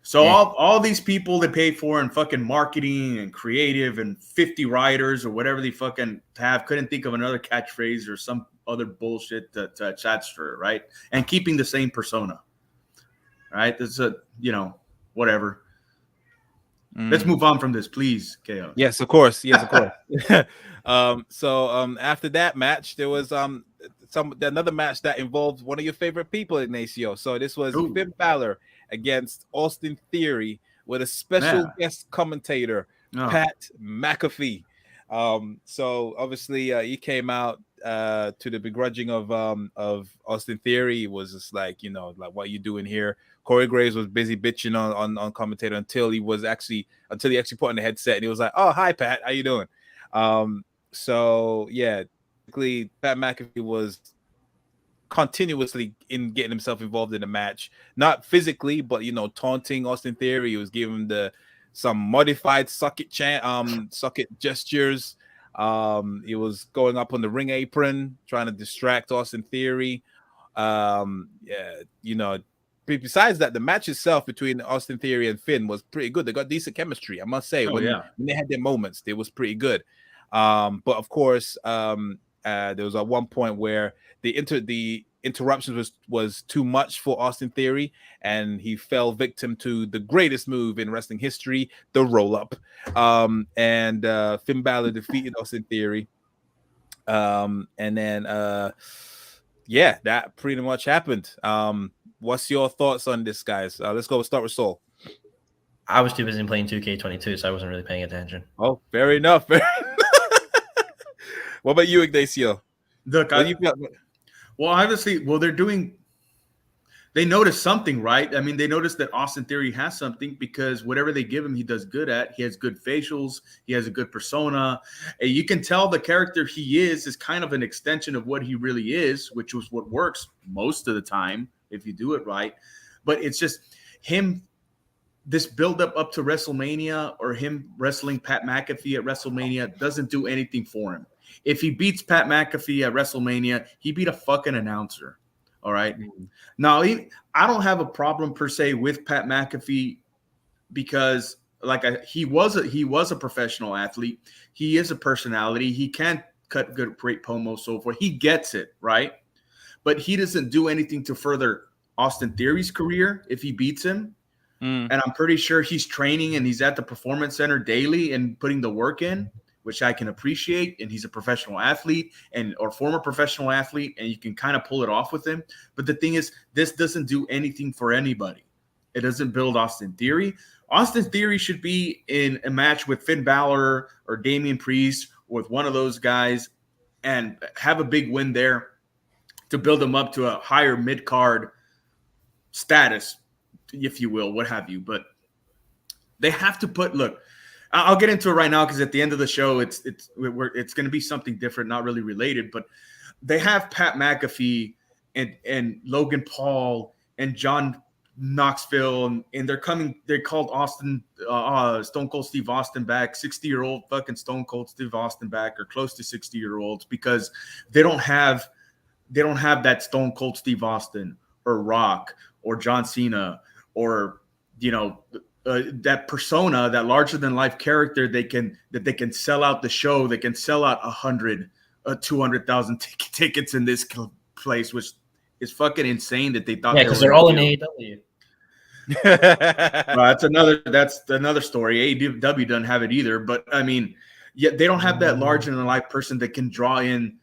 So all these people they pay for and fucking marketing and creative and 50 writers or whatever they fucking have couldn't think of another catchphrase or some other bullshit to attach to it, right? And keeping the same persona, right? That's whatever. Let's move on from this, please, Chaos. Yes, of course. Yes, of course. So after that match, there was another match that involved one of your favorite people, Ignacio. So this was Finn Balor against Austin Theory with a special guest commentator, Pat McAfee. So obviously he came out to the begrudging of Austin Theory. He was just like, like, what are you doing here? Corey Graves was busy bitching on commentator until he actually put on the headset and he was like, "Oh, hi Pat, how you doing?" So yeah, basically Pat McAfee was continuously getting himself involved in the match, not physically, but taunting Austin Theory. He was giving him some modified suck it gestures. He was going up on the ring apron trying to distract Austin Theory. Besides that, the match itself between Austin Theory and Finn was pretty good. They got decent chemistry, I must say. When they had their moments, it was pretty good. But of course, there was at one point where the interruptions was too much for Austin Theory, and he fell victim to the greatest move in wrestling history, the roll-up. And Finn Balor defeated Austin Theory. And then that pretty much happened. What's your thoughts on this, guys? Let's start with Saul. I was too busy playing 2K22, so I wasn't really paying attention. Oh, fair enough. What about you, Ignacio? Look, obviously, they noticed something, right? I mean, they noticed that Austin Theory has something because whatever they give him, he does good at. He has good facials. He has a good persona. And you can tell the character he is kind of an extension of what he really is, which was what works most of the time if you do it right. But it's just him, this buildup up to WrestleMania or him wrestling Pat McAfee at WrestleMania doesn't do anything for him. If he beats Pat McAfee at WrestleMania, he beat a fucking announcer. All right. Now, I don't have a problem per se with Pat McAfee because, he was a professional athlete. He is a personality. He can cut great promos, so forth. He gets it, right? But he doesn't do anything to further Austin Theory's career if he beats him. And I'm pretty sure he's training and he's at the Performance Center daily and putting the work in, which I can appreciate. And he's a professional athlete or former professional athlete, and you can kind of pull it off with him. But the thing is, this doesn't do anything for anybody. It doesn't build Austin Theory. Austin Theory should be in a match with Finn Balor or Damian Priest or with one of those guys and have a big win there to build him up to a higher mid-card status, if you will, what have you. But they have to look, I'll get into it right now because at the end of the show, it's going to be something different, not really related. But they have Pat McAfee and Logan Paul and John Knoxville, and they called Austin Stone Cold Steve Austin back, 60-year-old fucking Stone Cold Steve Austin back, or close to 60-year-olds, because they don't have that Stone Cold Steve Austin or Rock or John Cena or that persona, that larger than life character they can sell out the show. They can sell out 200,000 tickets in this place, which is fucking insane that they thought. Yeah, because they're all in AEW. Well, that's another story. AEW doesn't have it either, but I mean, they don't have that larger than life person that can draw in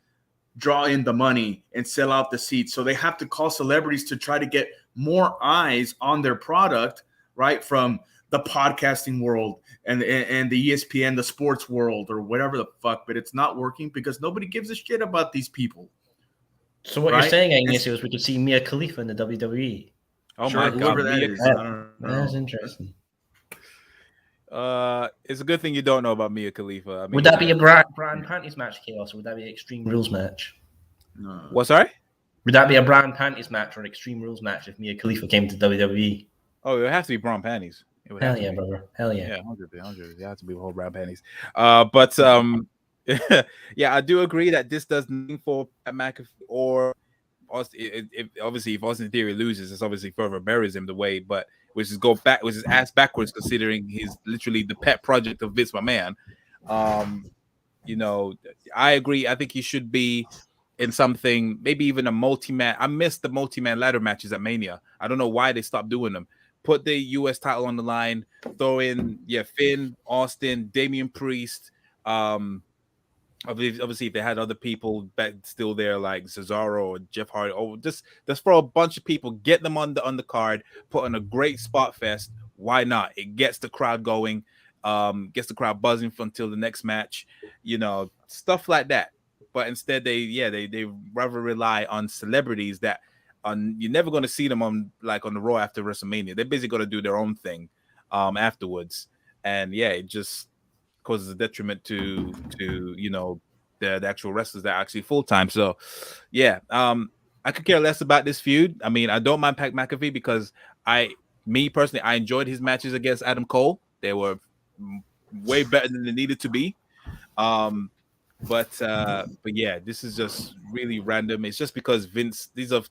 the money and sell out the seats. So they have to call celebrities to try to get more eyes on their product, right? From the podcasting world and the ESPN, the sports world, or whatever the fuck. But it's not working because nobody gives a shit about these people. So what you're saying, Ignacio, is we could see Mia Khalifa in the WWE. Oh my God, whoever that is. I don't know. That's interesting. It's a good thing you don't know about Mia Khalifa. I mean, would that be a brand panties match, Chaos, or would that be an Extreme Rules match? No. What, sorry? Would that be a brand panties match or an Extreme Rules match if Mia Khalifa came to WWE? Oh, it would have to be brown panties. Hell yeah, brother. Hell yeah. Yeah, 100. It has to be whole brown panties. But yeah, I do agree that this does nothing for McAfee or Austin. Obviously, if Austin Theory loses, it's obviously further buries him the way, but which is ass backwards considering he's literally the pet project of Vince McMahon. I agree. I think he should be in something, maybe even a multi-man. I missed the multi-man ladder matches at Mania. I don't know why they stopped doing them. Put the U.S. title on the line, throw in, Finn, Austin, Damian Priest. Obviously, if they had other people back still there, like Cesaro or Jeff Hardy, or just throw a bunch of people, get them on the card, put on a great spot fest. Why not? It gets the crowd going, gets the crowd buzzing until the next match, stuff like that. But instead, they rather rely on celebrities that you're never going to see them on the Raw after WrestleMania. They're basically going to do their own thing afterwards, and it just causes a detriment to the actual wrestlers that are actually full time. So I could care less about this feud. I mean, I don't mind Pat McAfee because me personally, I enjoyed his matches against Adam Cole. They were way better than they needed to be. But this is just really random. It's just because Vince. This is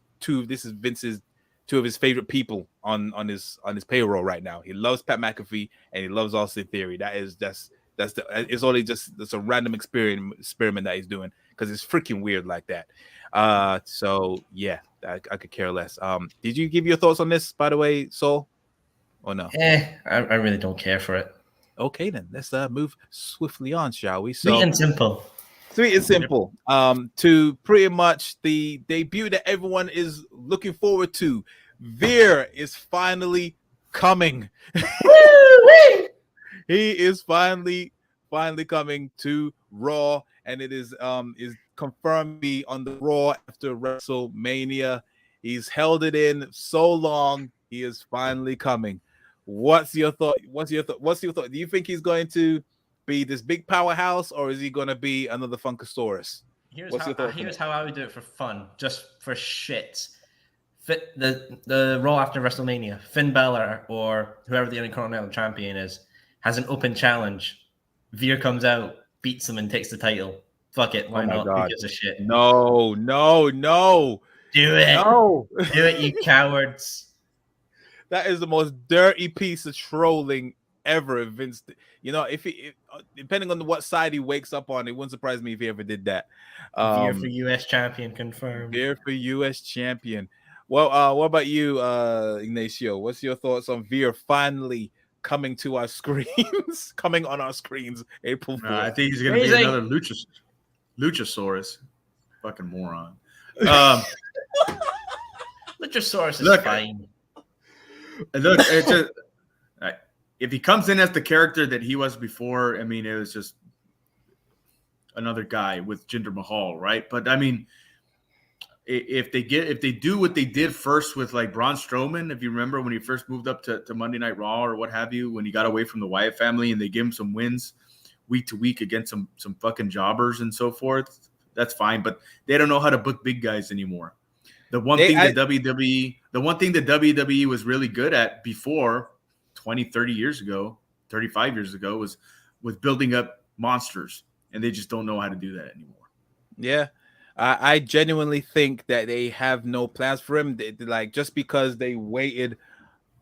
Vince's two of his favorite people on his payroll right now. He loves Pat McAfee and he loves Austin Theory. It's a random experiment that he's doing because it's freaking weird like that. I could care less. Did you give your thoughts on this, by the way, Saul, or no? I really don't care for it. Okay, then let's move swiftly on, shall we? Sweet and simple. To pretty much the debut that everyone is looking forward to. Veer is finally coming. He is finally coming to Raw, and it is confirmed to be on the Raw after WrestleMania. He's held it in so long. He is finally coming. What's your thought? Do you think he's going to be this big powerhouse, or is he going to be another Funkasaurus? Here's how I would do it for fun, just for shits. The Raw after WrestleMania, Finn Balor or whoever the Intercontinental Champion is, has an open challenge. Veer comes out, beats him, and takes the title. Fuck it, why not? God. Who gives a shit? No. Do it. No. Do it, you cowards. That is the most dirty piece of trolling ever, Vince. If depending on what side he wakes up on, it wouldn't surprise me if he ever did that. Veer for U.S. champion confirmed. Veer for U.S. champion. Well, what about you, Ignacio? What's your thoughts on Veer finally coming to our screens, coming on our screens April 4th? I think he's going to be another Luchasaurus. Fucking moron. Luchasaurus is fine. Look, it's just, if he comes in as the character that he was before, I mean, it was just another guy with Jinder Mahal, right? But I mean, if they do what they did first with like Braun Strowman, if you remember when he first moved up to Monday Night Raw or what have you, when he got away from the Wyatt family and they give him some wins week to week against some fucking jobbers and so forth, that's fine. But they don't know how to book big guys anymore. The one thing that WWE was really good at before 20, 30 years ago, 35 years ago was building up monsters, and they just don't know how to do that anymore. Yeah. I genuinely think that they have no plans for him. Just because they waited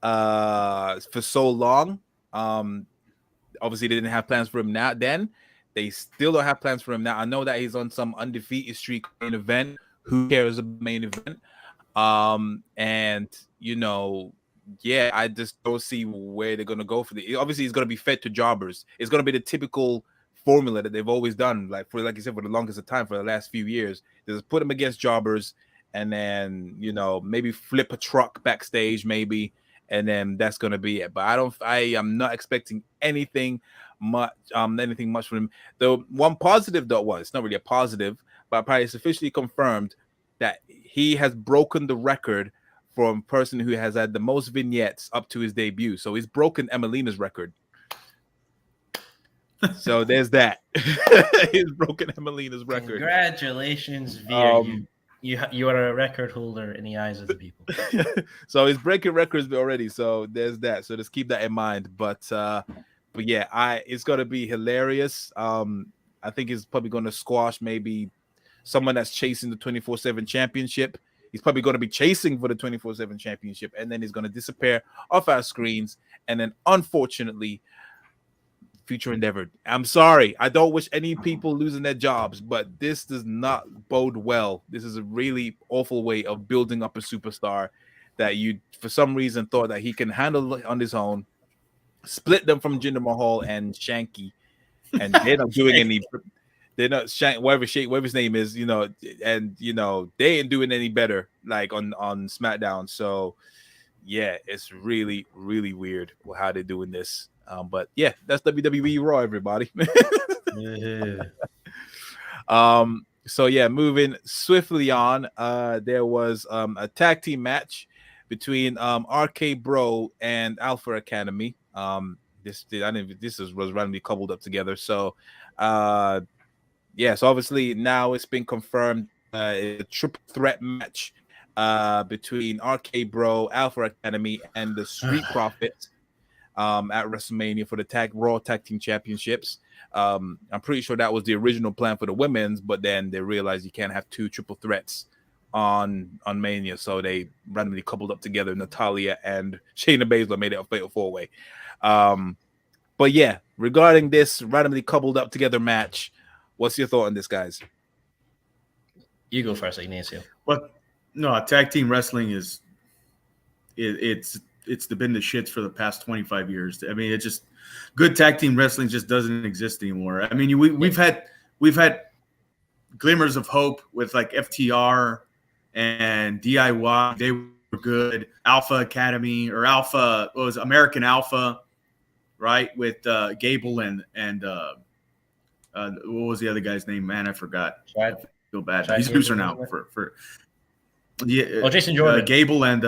for so long, obviously they didn't have plans for him now. Then they still don't have plans for him now. I know that he's on some undefeated streak main event. Who cares about main event? I just don't see where they're gonna go for the. Obviously, he's gonna be fed to jobbers. It's gonna be the typical formula that they've always done, like you said, for the longest of time for the last few years. Just put him against jobbers, and then maybe flip a truck backstage, maybe, and then that's gonna be it. But I am not expecting anything much from him. The one positive though it's not really a positive, but probably it's officially confirmed that he has broken the record from person who has had the most vignettes up to his debut. So he's broken Emelina's record. So there's that. He's broken Emelina's record. Congratulations, Veer. You are a record holder in the eyes of the people. So he's breaking records already. So there's that. So just keep that in mind. But it's gonna be hilarious. I think he's probably gonna squash maybe someone that's chasing the 24/7 championship. He's probably going to be chasing for the 24/7 championship, and then he's going to disappear off our screens. And then, unfortunately, future endeavor. I'm sorry. I don't wish any people losing their jobs, but this does not bode well. This is a really awful way of building up a superstar that you, for some reason, thought that he can handle on his own. Split them from Jinder Mahal and Shanky, and they're not doing any. They're not whatever his name is, and they ain't doing any better like on SmackDown. So yeah, it's really, really weird how they're doing this. But yeah, that's WWE Raw, everybody. So yeah, moving swiftly on. There was a tag team match between RK Bro and Alpha Academy. This was randomly coupled up together. So so obviously now it's been confirmed a triple threat match between RK Bro, Alpha Academy, and the Street Profits at WrestleMania for the Raw Tag Team Championships. I'm pretty sure that was the original plan for the women's, but then they realized you can't have two triple threats on Mania, so they randomly coupled up together. Natalya and Shayna Baszler made it a fatal four-way. But yeah, regarding this randomly coupled up together match, what's your thought on this, guys? You go first, Ignacio. Well, no, tag team wrestling is it's been the shits for the past 25 years. I mean, it's just good tag team wrestling just doesn't exist anymore. I mean, we've had glimmers of hope with like FTR and DIY. They were good. Alpha Academy or Alpha, what was it, American Alpha, right? With Gable and what was the other guy's name? Man, I forgot. I feel bad. He's producer now for Jason Jordan. Gable and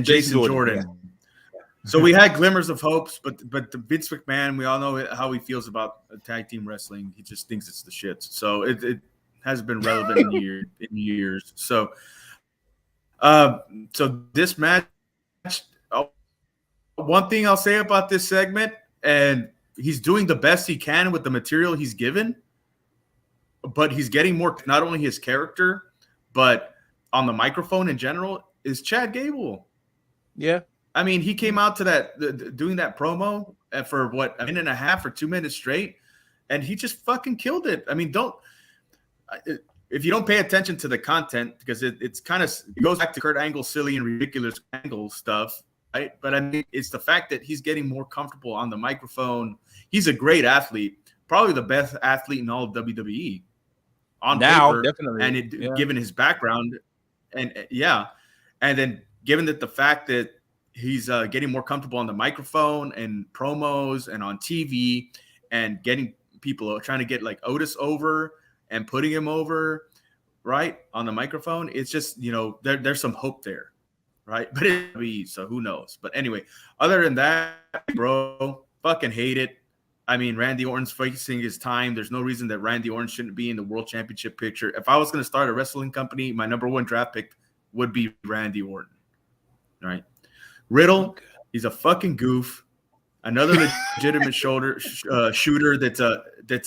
Jason Jordan. Yeah. So we had glimmers of hopes, but the Vince McMahon, we all know how he feels about tag team wrestling. He just thinks it's the shit. So it hasn't been relevant in years. So so this match, one thing I'll say about this segment, and he's doing the best he can with the material he's given, but he's getting more, not only his character, but on the microphone in general, is Chad Gable. Yeah. I mean, he came out to doing that promo for what, a minute and a half or 2 minutes straight, and he just fucking killed it. I mean, if you don't pay attention to the content, because it goes back to Kurt Angle's silly and ridiculous Angle stuff, right? But I mean, it's the fact that he's getting more comfortable on the microphone. He's a great athlete, probably the best athlete in all of WWE on now, paper, definitely, and given his background, and then given that the fact that he's getting more comfortable on the microphone and promos and on TV, and getting people trying to get like Otis over and putting him over, right, on the microphone. It's just, there's some hope there, right? But so who knows? But anyway, other than that, bro, fucking hate it. I mean, Randy Orton's facing his time. There's no reason that Randy Orton shouldn't be in the World Championship picture. If I was going to start a wrestling company, my number one draft pick would be Randy Orton. All right. Riddle, he's a fucking goof. Another legitimate shooter that's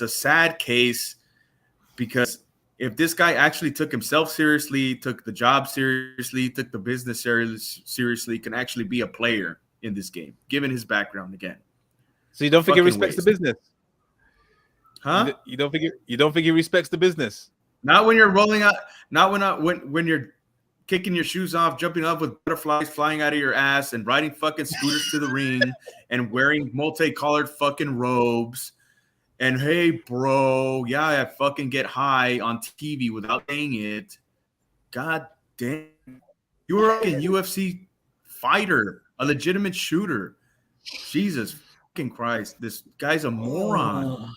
a sad case, because if this guy actually took himself seriously, took the job seriously, took the business seriously, can actually be a player in this game, given his background again. So you don't think he respects the business? Huh? You don't think he respects the business? Not when you're rolling out, not when you're kicking your shoes off, jumping up with butterflies flying out of your ass, and riding fucking scooters to the ring, and wearing multicolored fucking robes. And hey, bro, yeah, I fucking get high on TV without saying it. God damn. You were a UFC fighter, a legitimate shooter. Jesus fucking Christ. This guy's a moron.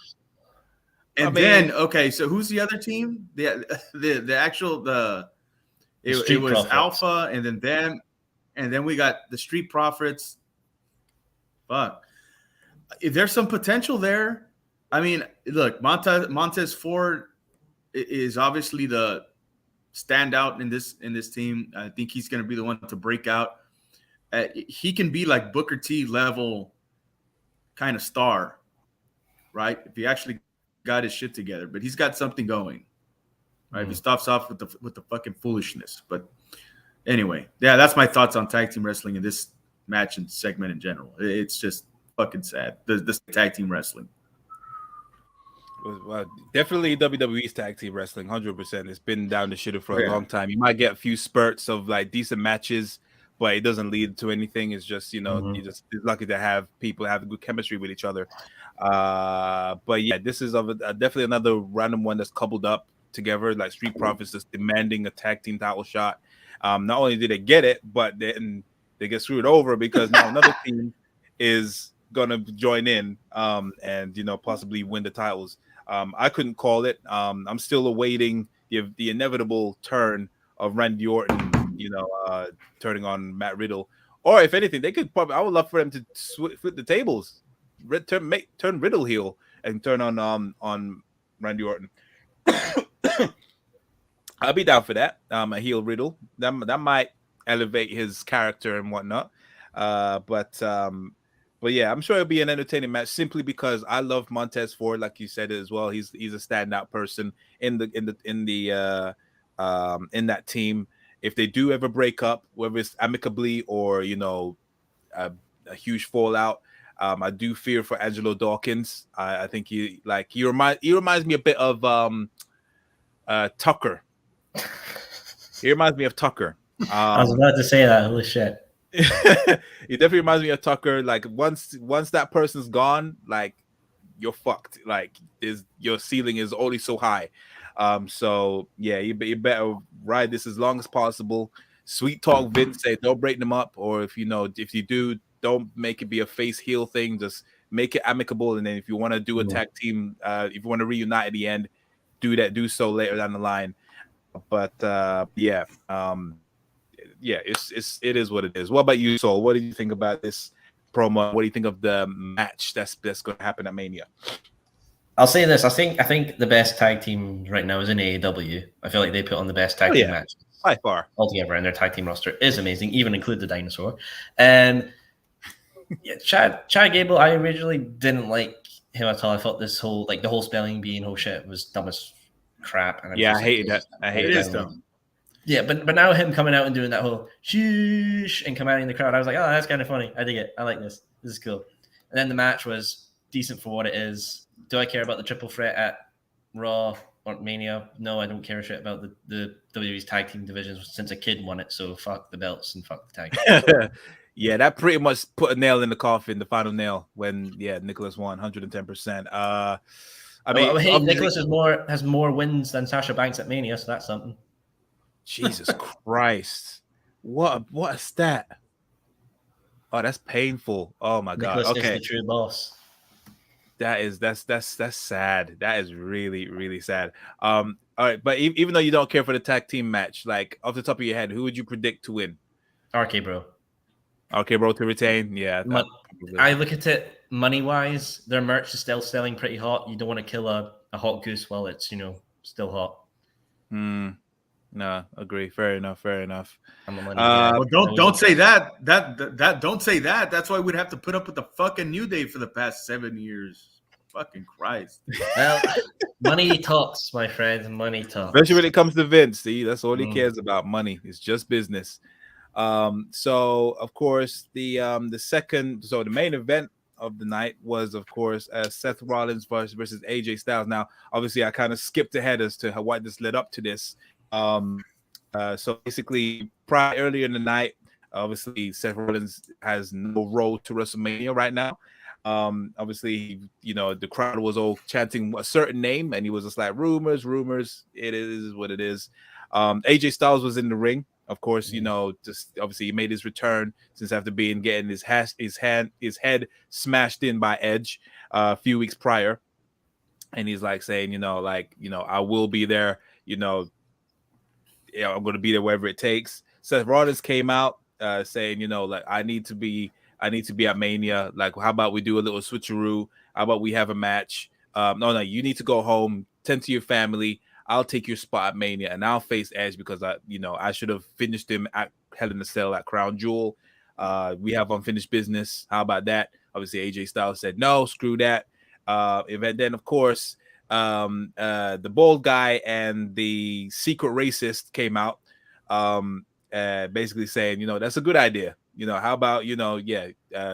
Okay, so who's the other team? It was Profits. Alpha, and then them, and then we got the Street Profits. Fuck. There's some potential there. I mean, look, Montez Ford is obviously the standout in this team. I think he's going to be the one to break out. He can be like Booker T level kind of star, right? If he actually got his shit together, but he's got something going, right? If he stops off with the fucking foolishness. But anyway, yeah, that's my thoughts on tag team wrestling in this match and segment in general. It's just fucking sad. The tag team wrestling. Well, definitely WWE's tag team wrestling, 100%. It's been down the shitter for a long time. You might get a few spurts of like decent matches, but it doesn't lead to anything. It's just, you know, you're lucky to have people have good chemistry with each other. But yeah, this is definitely another random one that's coupled up together, like Street Profits just demanding a tag team title shot. Not only did they get it, but then they get screwed over because now another team is gonna join in and, you know, possibly win the titles. I couldn't call it. I'm still awaiting the inevitable turn of Randy Orton, you know, turning on Matt Riddle. Or if anything, they could probably. I would love for them to flip the tables, turn Riddle heel and turn on Randy Orton. I'll be down for that. A heel Riddle that might elevate his character and whatnot. But yeah, I'm sure it'll be an entertaining match simply because I love Montez Ford, like you said as well. He's a standout person in that team. If they do ever break up, whether it's amicably or, you know, a huge fallout, I do fear for Angelo Dawkins. I think he reminds me a bit of Tucker. He reminds me of Tucker. I was about to say that. Holy shit. He definitely reminds me of Tucker. Like once that person's gone, like you're fucked. Like your ceiling is only so high. So yeah, you better ride this as long as possible. Sweet talk Vince, say don't break them up, or if you do, don't make it be a face heel thing. Just make it amicable, and then if you want to do a tag team, if you want to reunite at the end, do so later down the line. But yeah, it is what it is. What about you, Saul? What do you think about this promo? What do you think of the match that's going to happen at Mania? I'll say this. I think the best tag team right now is in AEW. I feel like they put on the best tag team match by far altogether, and their tag team roster is amazing, even include the dinosaur. And yeah, Chad Gable, I originally didn't like him at all. I thought this whole the whole spelling bee and whole shit was dumb as crap. And I hated that. I hated it. Dumb. Yeah, but now him coming out and doing that whole sheesh and commanding the crowd, I was like, oh, that's kind of funny. I dig it. I like this. This is cool. And then the match was decent for what it is. Do I care about the triple threat at Raw or Mania? No, I don't care shit about the WWE's tag team divisions since a kid won it. So fuck the belts and fuck the tag team. Yeah, that pretty much put a nail in the coffin, the final nail when Nicholas won 110%. I mean, Nicholas has more wins than Sasha Banks at Mania, so that's something. Jesus Christ. What a stat. Oh, that's painful. Oh my God. Nicholas okay. is the true boss. That's sad. That is really, really sad. All right, but even though you don't care for the tag team match, like off the top of your head, who would you predict to win? RK Bro. RK Bro to retain? Yeah. I look at it money wise, their merch is still selling pretty hot. You don't want to kill a hot goose while it's, still hot. No, agree. Fair enough. Well, don't say that. Don't say that. That's why we'd have to put up with the fucking New Day for the past 7 years. Fucking Christ. Well, money talks, my friend. Money talks. Especially when it comes to Vince. See, that's all he cares about. Money. It's just business. So of course the main event of the night was, of course, Seth Rollins versus AJ Styles. Now, obviously, I kind of skipped ahead as to why this led up to this. So basically, earlier in the night, obviously, Seth Rollins has no road to WrestleMania right now. Obviously, the crowd was all chanting a certain name, and he was just like, rumors. It is what it is. AJ Styles was in the ring. Of course, just obviously he made his return since after getting his head smashed in by Edge a few weeks prior, and he's like saying, I will be there. I'm going to be there wherever it takes. Seth Rollins came out saying, I need to be at Mania. Like, how about we do a little switcheroo? How about we have a match? No, you need to go home, tend to your family. I'll take your spot at Mania, and I'll face Edge because I should have finished him at Hell in a Cell at Crown Jewel. We have unfinished business. How about that? Obviously, AJ Styles said no, screw that. And then, of course, the bald guy and the secret racist came out, basically saying, you know, that's a good idea. You know, how about, you know,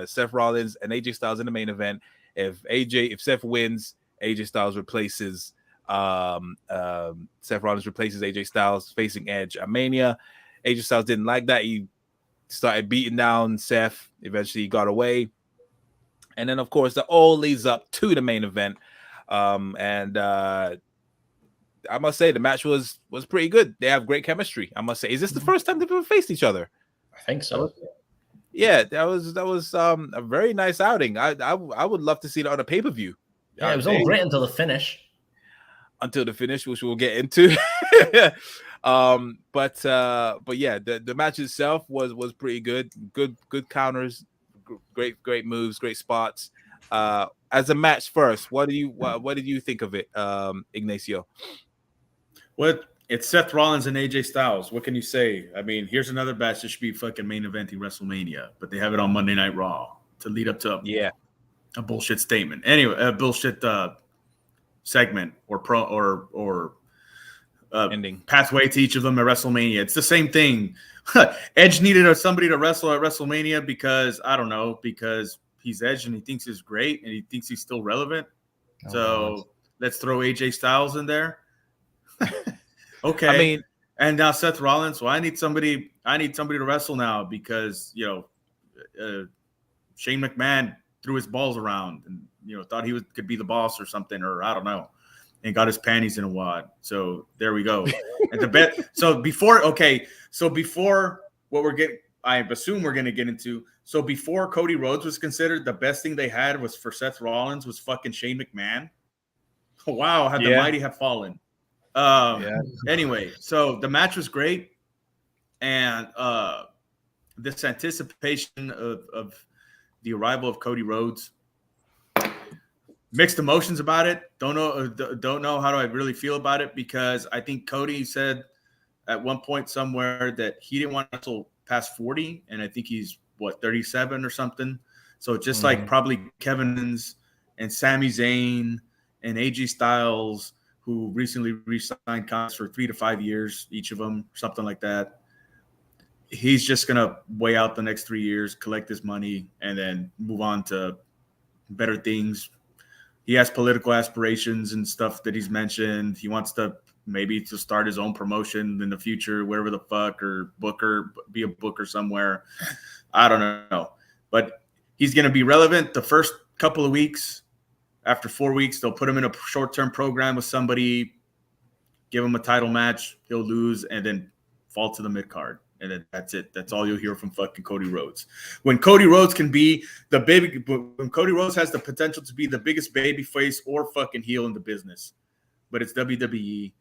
Seth Rollins and AJ Styles in the main event. If Seth wins, AJ Styles replaces Seth Rollins replaces AJ Styles facing Edge at Mania. AJ Styles didn't like that. He started beating down Seth. Eventually, he got away. And then, of course, that all leads up to the main event. I must say the match was pretty good. They have great chemistry. I must say, is this the first time they've ever faced each other? I think so. Yeah, that was a very nice outing. I would love to see it on a pay-per-view. Yeah, it was all great until the finish. Until the finish, which we'll get into. But yeah, the match itself was pretty good. Good counters, great moves, great spots. As a match first, what did you think of it, Ignacio? It's Seth Rollins and AJ Styles. What can you say? I mean, here's another match that should be fucking main eventing WrestleMania, but they have it on Monday Night Raw to lead up to a bullshit statement. Anyway, a bullshit segment or ending pathway to each of them at WrestleMania. It's the same thing. Edge needed somebody to wrestle at WrestleMania because he's Edge and he thinks he's great and he thinks he's still relevant. Let's throw AJ Styles in there. Okay. I mean, and now Seth Rollins. Well, I need somebody to wrestle now because Shane McMahon threw his balls around and thought he could be the boss or something, or I don't know, and got his panties in a wad. So there we go. And before what I assume we're gonna get into. So before Cody Rhodes was considered, the best thing they had was for Seth Rollins was fucking Shane McMahon. Wow, had the mighty have fallen. Anyway, so the match was great, and this anticipation of the arrival of Cody Rhodes, mixed emotions about it. Don't know how do I really feel about it, because I think Cody said at one point somewhere that he didn't want to wrestle past 40, and I think he's 37 or something. So just like probably Kevin Owens and Sami Zayn and AJ Styles, who recently re-signed contracts for 3 to 5 years, each of them, something like that. He's just going to weigh out the next 3 years, collect his money, and then move on to better things. He has political aspirations and stuff that he's mentioned. He wants to maybe to start his own promotion in the future, wherever the fuck, or be a booker somewhere. I don't know. But he's going to be relevant the first couple of weeks. After 4 weeks, they'll put him in a short-term program with somebody, give him a title match, he'll lose, and then fall to the mid-card. And then that's it. That's all you'll hear from fucking Cody Rhodes. When Cody Rhodes has the potential to be the biggest baby face or fucking heel in the business. But it's WWE.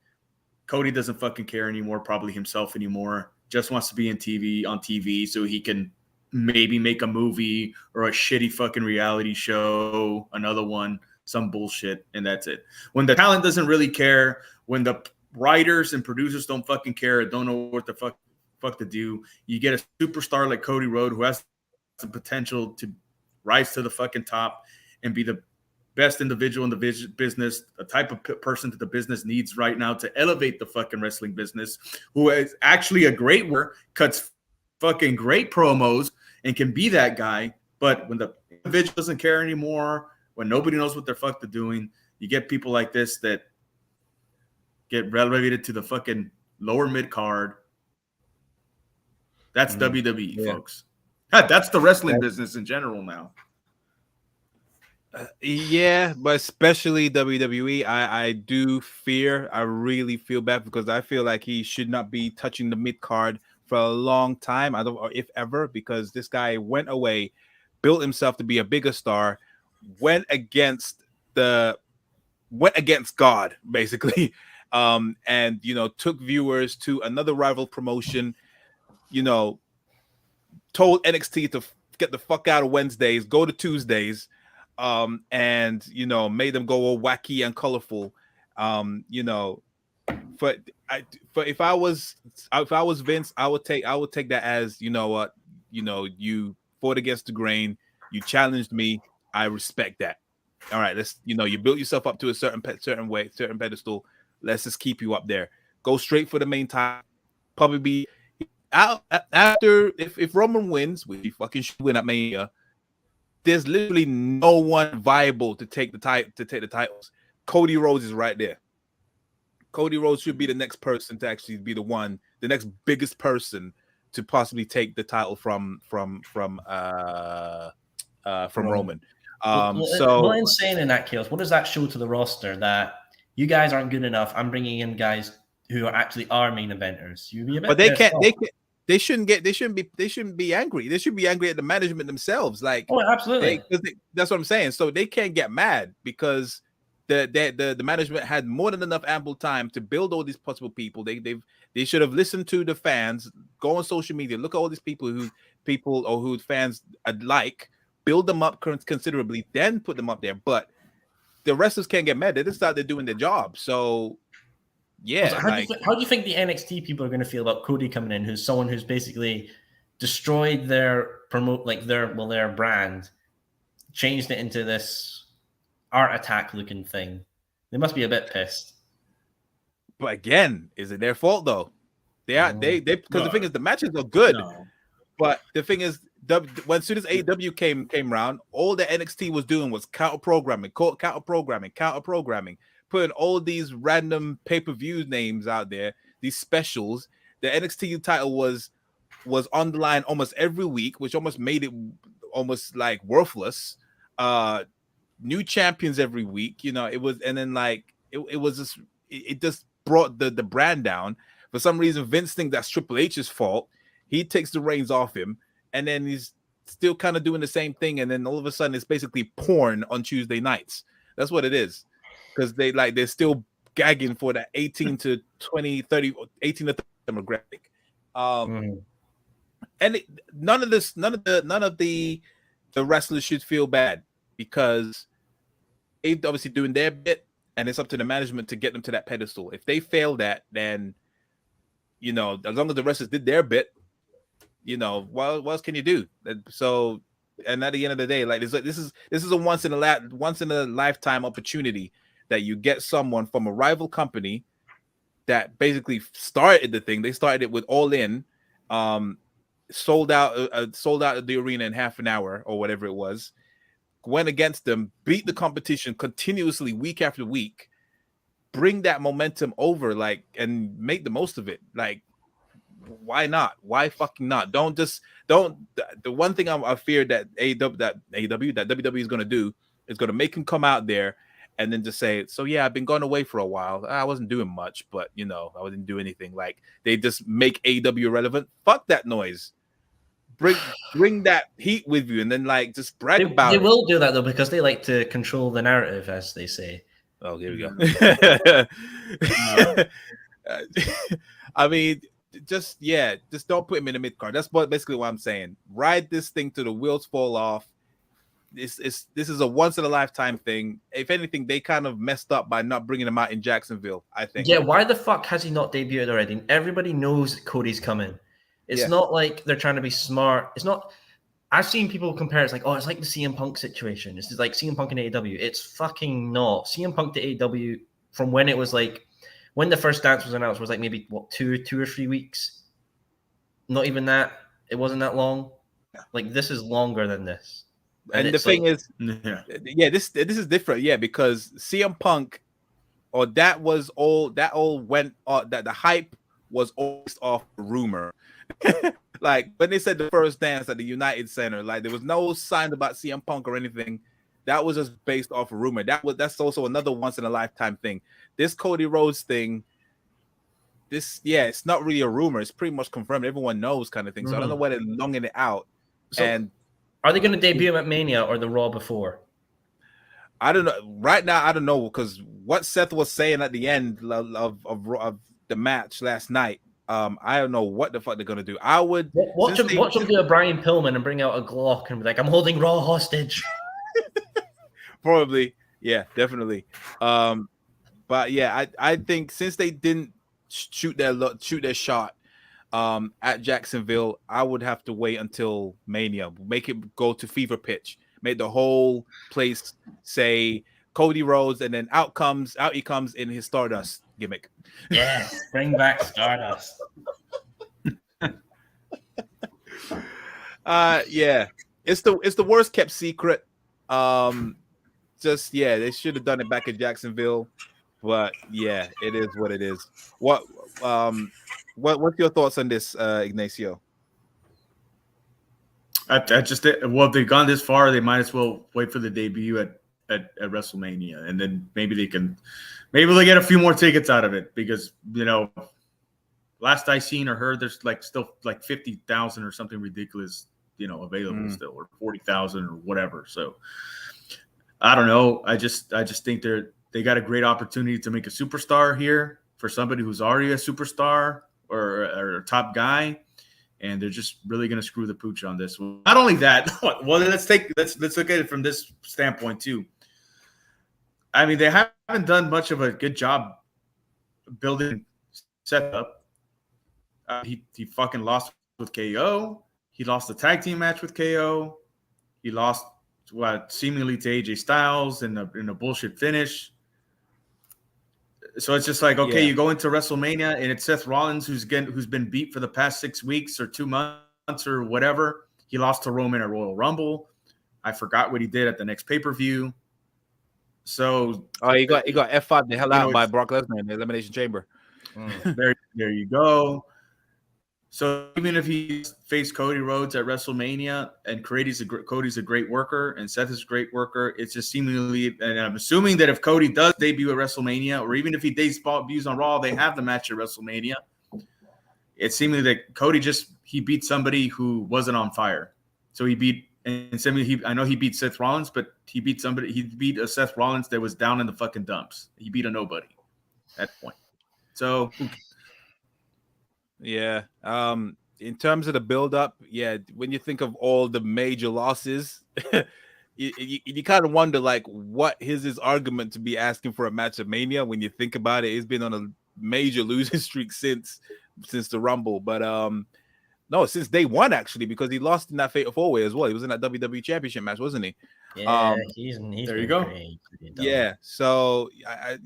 Cody doesn't fucking care anymore, probably himself anymore. Just wants to be on TV so he can maybe make a movie or a shitty fucking reality show, another one, some bullshit, and that's it. When the talent doesn't really care, when the writers and producers don't fucking care, don't know what the fuck to do, you get a superstar like Cody Rhodes who has the potential to rise to the fucking top and be the best individual in the business, the type of person that the business needs right now to elevate the fucking wrestling business, who is actually a great worker, cuts fucking great promos, and can be that guy. But when the individual doesn't care anymore, when nobody knows what they're fucking doing, you get people like this that get relegated to the fucking lower mid card. That's WWE, folks. That's the wrestling business in general now. But especially WWE, I really feel bad, because I feel like he should not be touching the mid card for a long time. I don't know if ever, because this guy went away, built himself to be a bigger star, went against God, basically, and took viewers to another rival promotion, told NXT to get the fuck out of Wednesdays, go to Tuesdays, and made them go all wacky and colorful. If I was Vince, I would take that as, you fought against the grain, you challenged me, I respect that. All right, let's you built yourself up to a certain pedestal. Let's just keep you up there. Go straight for the main title. Probably be after if Roman wins, which he fucking should win at Mania, there's literally no one viable to take the titles. Cody Rhodes is right there. Cody Rhodes should be the next person to actually be the next biggest person to possibly take the title from Roman. Well, insane in that case. What does that show to the roster that you guys aren't good enough? I'm bringing in guys who are actually main eventers. You be a bit, but they shouldn't be angry. They should be angry at the management themselves. Like, oh, absolutely. That's what I'm saying. So they can't get mad because the management had more than enough ample time to build all these possible people. They should have listened to the fans, go on social media, look at all these people who fans like, build them up considerably, then put them up there. But the wrestlers can't get mad. They just started doing their job. So yeah. How do you think the NXT people are going to feel about Cody coming in, who's someone who's basically destroyed their brand, changed it into this Art Attack looking thing? They must be a bit pissed. But again, is it their fault though? Because the thing is, the matches are good. No. But the thing is, as soon as AEW came around, all the NXT was doing was counter programming, putting all these random pay-per-view names out there, these specials. The NXT title was on the line almost every week, which almost made it almost like worthless. New champions every week, it was, and then like it just brought the brand down. For some reason, Vince thinks that's Triple H's fault. He takes the reins off him, and then he's still kind of doing the same thing. And then all of a sudden, it's basically porn on Tuesday nights. That's what it is, because they're still gagging for that 18 to 20, 30, 18 to 30 demographic. And none of the wrestlers should feel bad, because they're obviously doing their bit, and it's up to the management to get them to that pedestal. If they fail that, then as long as the wrestlers did their bit, what else can you do? So, and at the end of the day, like this is a once in a lifetime opportunity that you get someone from a rival company that basically started the thing. They started it with All In, sold out the arena in half an hour or whatever it was. Went against them, beat the competition continuously week after week. Bring that momentum over, and make the most of it. Like, why not? Why fucking not? The one thing I fear that WWE is going to do is going to make him come out there and then just say, so yeah, I've been going away for a while. I wasn't doing much, but I wasn't doing anything. Like, they just make AEW irrelevant. Fuck that noise. Bring that heat with you, and then just brag about it. They will do that though, because they like to control the narrative, as they say. Oh, here we go. I mean, just don't put him in the mid card. That's basically what I'm saying. Ride this thing till the wheels fall off. This is a once in a lifetime thing. If anything, they kind of messed up by not bringing him out in Jacksonville, I think. Yeah, why the fuck has he not debuted already? Everybody knows Cody's coming. It's not like they're trying to be smart. It's not. I've seen people compare. It's like, oh, it's like the CM Punk situation. It's like CM Punk and AEW. It's fucking not. CM Punk to AEW, from when it was when the first dance was announced, was maybe two or 3 weeks. Not even that. It wasn't that long. This is longer than this. And the thing is, this is different. Yeah, because CM Punk, or that all went. That the hype was always off rumor. Like, when they said the first dance at the United Center, there was no sign about CM Punk or anything. That was just based off a rumor. That's also another once in a lifetime thing. This Cody Rhodes thing, it's not really a rumor. It's pretty much confirmed. Everyone knows, kind of thing. So I don't know why they're longing it out. So, and are they going to debut him at Mania or the Raw before? I don't know. Right now, I don't know, because what Seth was saying at the end of the match last night, I don't know what the fuck they're gonna do. I would watch them do a Brian Pillman and bring out a Glock and be like, "I'm holding Raw hostage." Probably, yeah, definitely. But yeah, I think since they didn't shoot their shot at Jacksonville, I would have to wait until Mania. Make it go to fever pitch. Make the whole place say Cody Rhodes, and then out he comes in his Stardust gimmick. Yes, bring back Stardust. Yeah, it's the worst kept secret. Just they should have done it back in Jacksonville, but yeah, it is what it is. What's your thoughts on this, Ignacio? I just if they've gone this far, they might as well wait for the debut at WrestleMania, and then maybe they get a few more tickets out of it because last I seen or heard, there's still 50,000 or something ridiculous available still, or 40,000 or whatever. So I don't know. I just think they got a great opportunity to make a superstar here for somebody who's already a superstar or a top guy. And they're just really going to screw the pooch on this one. Not only that, well, let's look at it from this standpoint too. I mean, they haven't done much of a good job building setup. He fucking lost with KO. He lost the tag team match with KO. He lost seemingly to AJ Styles in a bullshit finish. So it's just like, okay, you go into WrestleMania and it's Seth Rollins who's been beat for the past 6 weeks or 2 months or whatever. He lost to Roman at Royal Rumble. I forgot what he did at the next pay-per-view. So he got F5 the hell out by Brock Lesnar in the Elimination Chamber. There you go. So even if he faced Cody Rhodes at WrestleMania and Cody's a great worker and Seth is a great worker, it's just seemingly, and I'm assuming that if Cody does debut at WrestleMania, or even if he debuts on Raw, they have the match at WrestleMania. It's seemingly that Cody he beat somebody who wasn't on fire. So he beat, and I know he beat Seth Rollins, but he beat a Seth Rollins that was down in the fucking dumps. He beat a nobody at that point. So yeah. In terms of the build-up, when you think of all the major losses, you kind of wonder what is his argument to be asking for a match at Mania. When you think about it, he's been on a major losing streak since the Rumble, but no, since day one actually, because he lost in that Fatal 4-Way as well. He was in that WWE Championship match, wasn't he? Yeah, he's there you go. Yeah, so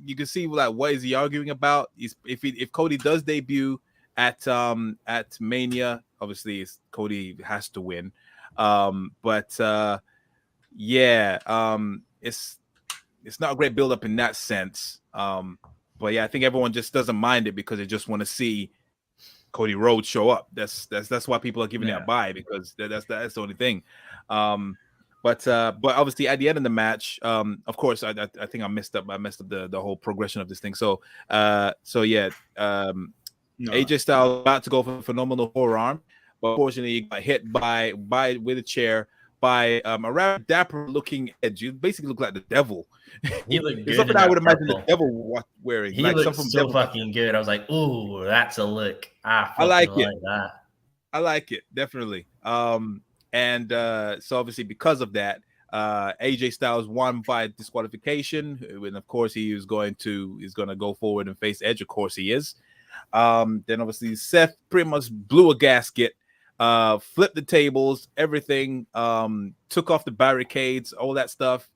you can see what is he arguing about? If Cody does debut at Mania, obviously Cody has to win, but it's not a great build up in that sense, but I think everyone just doesn't mind it because they just want to see Cody Rhodes show up. That's why people are giving it a buy, because that's the only thing. But obviously at the end of the match, of course, I think I messed up the whole progression of this thing. AJ Styles about to go for a phenomenal forearm, but unfortunately he got hit with a chair by a rather dapper looking Edge. You basically look like the devil. He looked good. Something I would imagine the devil wearing. He looked so fucking good. I was like, ooh, that's a look. I like it. That. I like it, definitely. So obviously because of that, AJ Styles won by disqualification, and of course he's going to go forward and face Edge. Of course he is. Then obviously Seth pretty much blew a gasket, flipped the tables, everything, took off the barricades, all that stuff,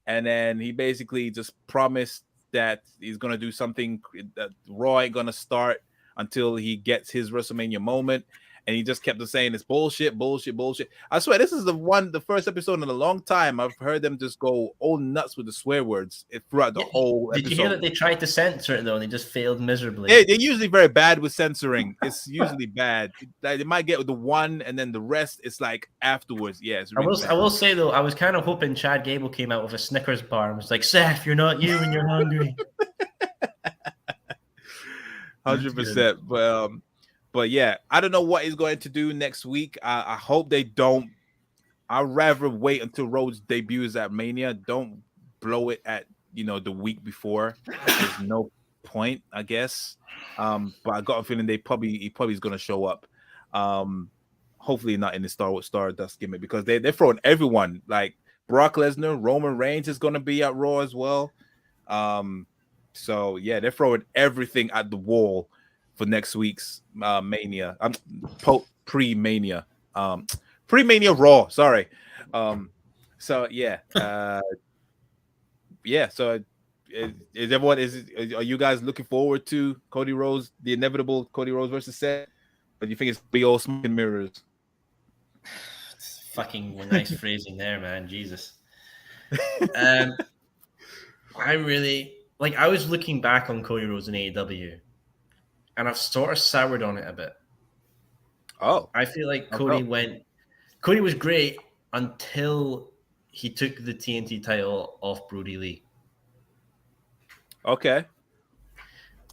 and then he basically just promised that he's gonna do something that Raw ain't gonna start until he gets his WrestleMania moment. And he just kept on saying it's bullshit. I swear, this is the first episode in a long time I've heard them just go all nuts with the swear words throughout the whole episode. Did you hear that they tried to censor it though, and they just failed miserably? They're usually very bad with censoring. It's usually bad. They might get the one, and then the rest it's like afterwards. Yeah, it's really I will say though, I was kind of hoping Chad Gable came out with a Snickers bar and was like, "Seth, you're not you, and you're hungry." 100%. But yeah, I don't know what he's going to do next week. I hope they don't. I'd rather wait until Rhodes debuts at Mania. Don't blow it at the week before. There's no point, I guess. But I got a feeling he probably is going to show up. Hopefully not in the Stardust gimmick, because they're throwing everyone, like Brock Lesnar, Roman Reigns is going to be at Raw as well. So yeah, they're throwing everything at the wall for next week's Mania. Pre-Mania. Pre-Mania Raw, sorry. So yeah. So are you guys looking forward to Cody Rhodes, the inevitable Cody Rhodes versus Seth? Or do you think it's be all smoke and mirrors? Fucking nice phrasing there, man. Jesus. I really like. I was looking back on Cody Rhodes in AEW, and I've sort of soured on it a bit. Oh, I feel like okay. Cody was great until he took the TNT title off Brody Lee. Okay.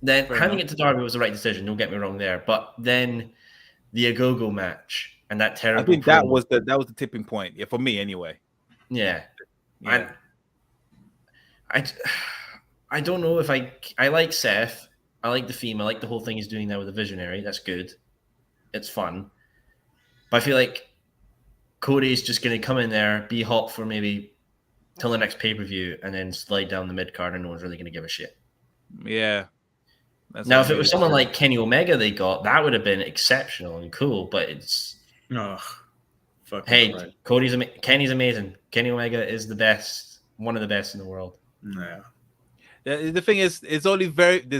Then Fair handing enough. it to Darby was the right decision. Don't get me wrong there. But then the Agogo match and that terrible. I think that was the tipping point. Yeah, for me anyway. Yeah. Yeah. I don't know if I like Seth. I like the theme. I like the whole thing he's doing now with the Visionary. That's good. It's fun. But I feel like Cody's just going to come in there, be hot for maybe till the next pay-per-view, and then slide down the mid-card, and no one's really going to give a shit. Yeah. Now, if it was someone like Kenny Omega they got, that would have been exceptional and cool, but it's... Hey, Christ. Kenny's amazing. Kenny Omega is the best, one of the best in the world. Yeah. The thing is, there's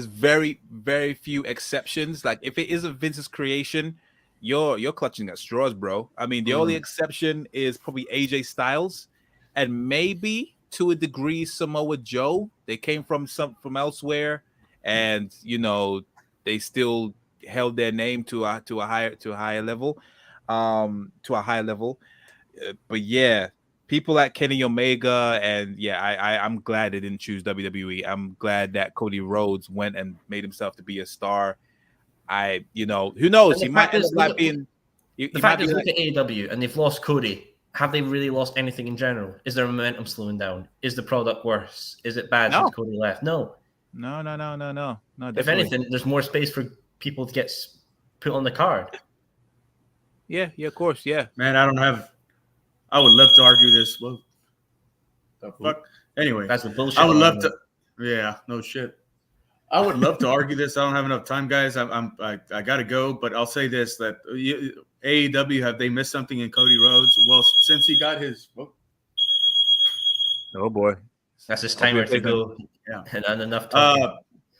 very, very few exceptions. Like if it isn't Vince's creation, you're clutching at straws, bro. I mean, the only exception is probably AJ Styles, and maybe to a degree Samoa Joe. They came from elsewhere, and they still held their name to a higher level. But yeah, people like Kenny Omega, and I'm glad they didn't choose WWE. I'm glad that Cody Rhodes went and made himself to be a star. Who knows? He might end up like being. The fact is, look at AEW, and they've lost Cody. Have they really lost anything in general? Is their momentum slowing down? Is the product worse? Is it bad since Cody left? No. No. If anything, there's more space for people to get put on the card. Yeah, of course, yeah. Man, I would love to argue this. Well, the fuck. Anyway, that's the bullshit. I would love to. Yeah, no shit. I would love to argue this. I don't have enough time, guys. I gotta go, but I'll say this: that AEW, have they missed something in Cody Rhodes? Well, since he got his. Oh boy, that's his timer to go. Yeah, and enough time.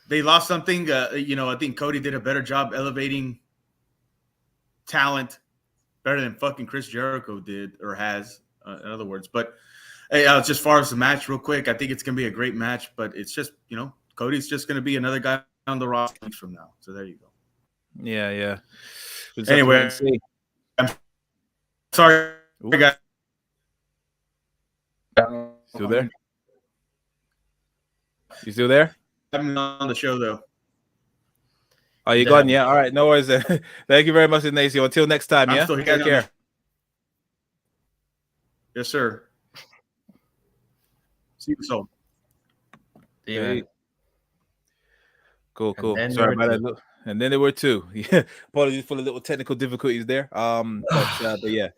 They lost something. I think Cody did a better job elevating talent, better than fucking Chris Jericho did or has, in other words. But hey, just as far as the match, real quick, I think it's gonna be a great match. But it's just Cody's just gonna be another guy on the roster weeks from now. So there you go. Yeah. Anyway, I'm sorry, guys. Still there? You still there? I'm on the show though. Oh, you gone? Yeah. All right. No worries. Thank you very much, Ignacio. Until next time. Yeah. Take care. Yes, sir. See you soon. Yeah. Cool. Sorry about that. And then there were two. Yeah. Apologies for the little technical difficulties there. But yeah.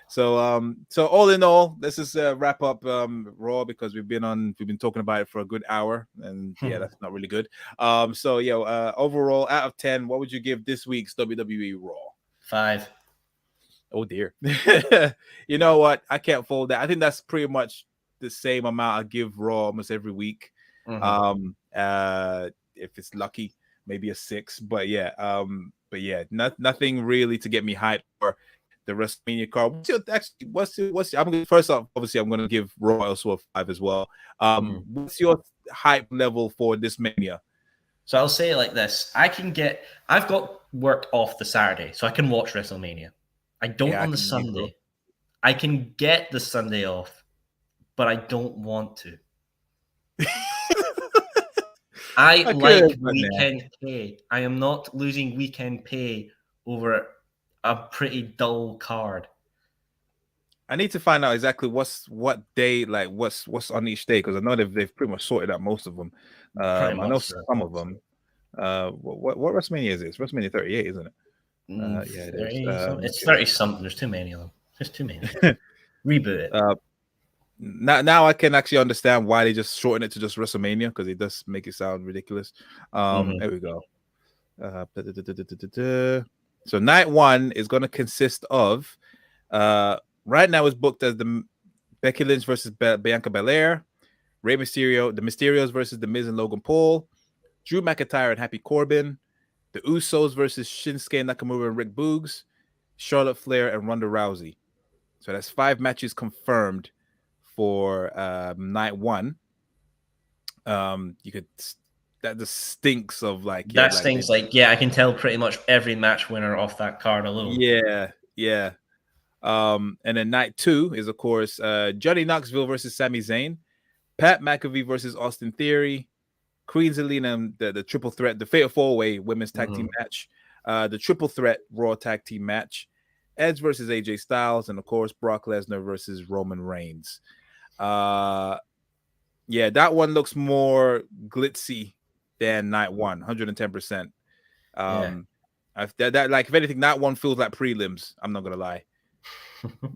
So all in all, let's just wrap up Raw, because we've been talking about it for a good hour, and that's not really good. Overall, out of 10, what would you give this week's WWE Raw? 5. Oh dear. You know what? I can't fold that. I think that's pretty much the same amount I give Raw almost every week. If it's lucky, maybe a 6. But nothing really to get me hyped for the WrestleMania card. First off, obviously, I'm going to give Raw also a 5 as well. What's your hype level for this Mania? So I'll say it like this: I've got work off the Saturday, so I can watch WrestleMania. I don't on the Sunday. I can get the Sunday off, but I don't want to. I like weekend pay. I am not losing weekend pay over a pretty dull card. I need to find out exactly what's on each day, because I know they've pretty much sorted out most of them. I know some of them. What WrestleMania is this? WrestleMania 38, isn't it? It is. It's 30 something. There's too many of them. There's too many. Reboot it. Now I can actually understand why they just shorten it to just WrestleMania, because it does make it sound ridiculous. There we go. So night 1 is going to consist of right now is booked as the Becky Lynch versus Bianca Belair, Rey Mysterio, the Mysterios versus The Miz and Logan Paul, Drew McIntyre and Happy Corbin, the Usos versus Shinsuke Nakamura and Rick Boogs, Charlotte Flair and Ronda Rousey. So that's 5 matches confirmed for night 1. You could that just stinks of like that stinks. I can tell pretty much every match winner off that card alone. Yeah. And then night 2 is of course Johnny Knoxville versus Sami Zayn, Pat McAfee versus Austin Theory, Queen Zelina, the triple threat, the Fatal 4-Way women's tag team match, the triple threat Raw tag team match, Edge versus AJ Styles, and of course Brock Lesnar versus Roman Reigns. Yeah, that one looks more glitzy than night 1, 110%. That like if anything, night 1 feels like prelims. I'm not gonna lie.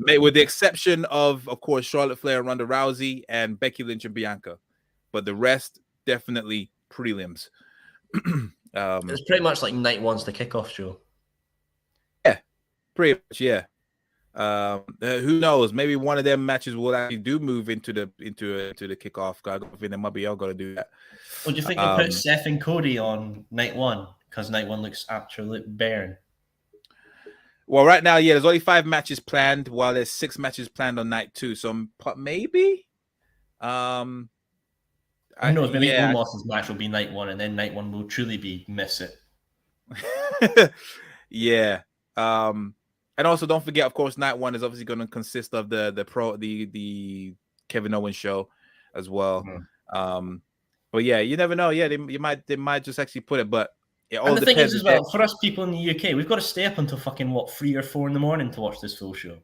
With the exception of course, Charlotte Flair and Ronda Rousey and Becky Lynch and Bianca, but the rest definitely prelims. It's pretty much like night 1's the kickoff show. Yeah, pretty much. Yeah. Who knows? Maybe one of them matches will actually do move into the kickoff. I think they might be all going to do that. Well, do you think they'll put Seth and Cody on night 1 because night 1 looks absolutely barren? Well, right now, yeah, there's only 5 matches planned, while there's 6 matches planned on night 2. So maybe, who knows? Maybe Omos's match will be night 1, and then night 1 will truly be miss it. Yeah. And also don't forget, of course, night 1 is obviously going to consist of the Kevin Owens show as well. But yeah, you never know. Yeah, they might just actually put it, but. Yeah, and the thing is, as well, for us people in the UK, we've got to stay up until fucking 3 or 4 in the morning to watch this full show.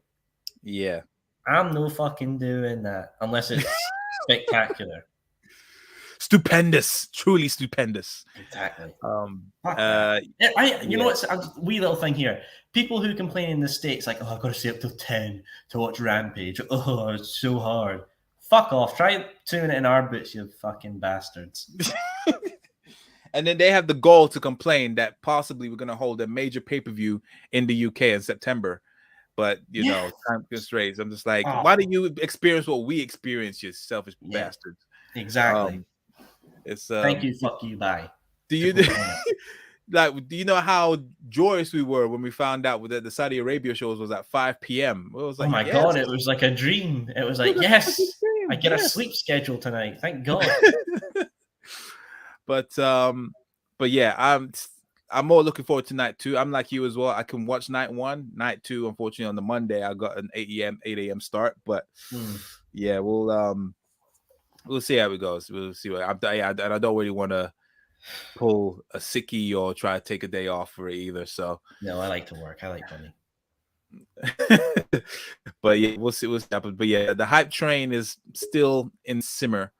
Yeah, I'm no fucking doing that unless it's spectacular, stupendous, truly stupendous. Exactly. You know what's a wee little thing here? People who complain in the States like, "Oh, I've got to stay up till 10 to watch Rampage. Oh, it's so hard." Fuck off! Try doing it in our boots, you fucking bastards. And then they have the goal to complain that possibly we're going to hold a major pay-per-view in the UK in September. But, you know, time constraints. I'm just like, why do you experience what we experience, you selfish bastards? Exactly. It's Thank you, fuck you, bye. Do you know how joyous we were when we found out that the Saudi Arabia shows was at 5 p.m.? It was like, oh my God, it was like a dream. It was like, yes, I get a sleep schedule tonight. Thank God. But yeah, I'm more looking forward to night 2. I'm like you as well. I can watch night 1, night 2. Unfortunately, on the Monday, I got an 8 a.m. start. But yeah, we'll see how it goes. We'll see what and I don't really want to pull a sickie or try to take a day off for it either. So no, I like to work. I like money. But yeah, we'll see what's happening. But yeah, the hype train is still in simmer.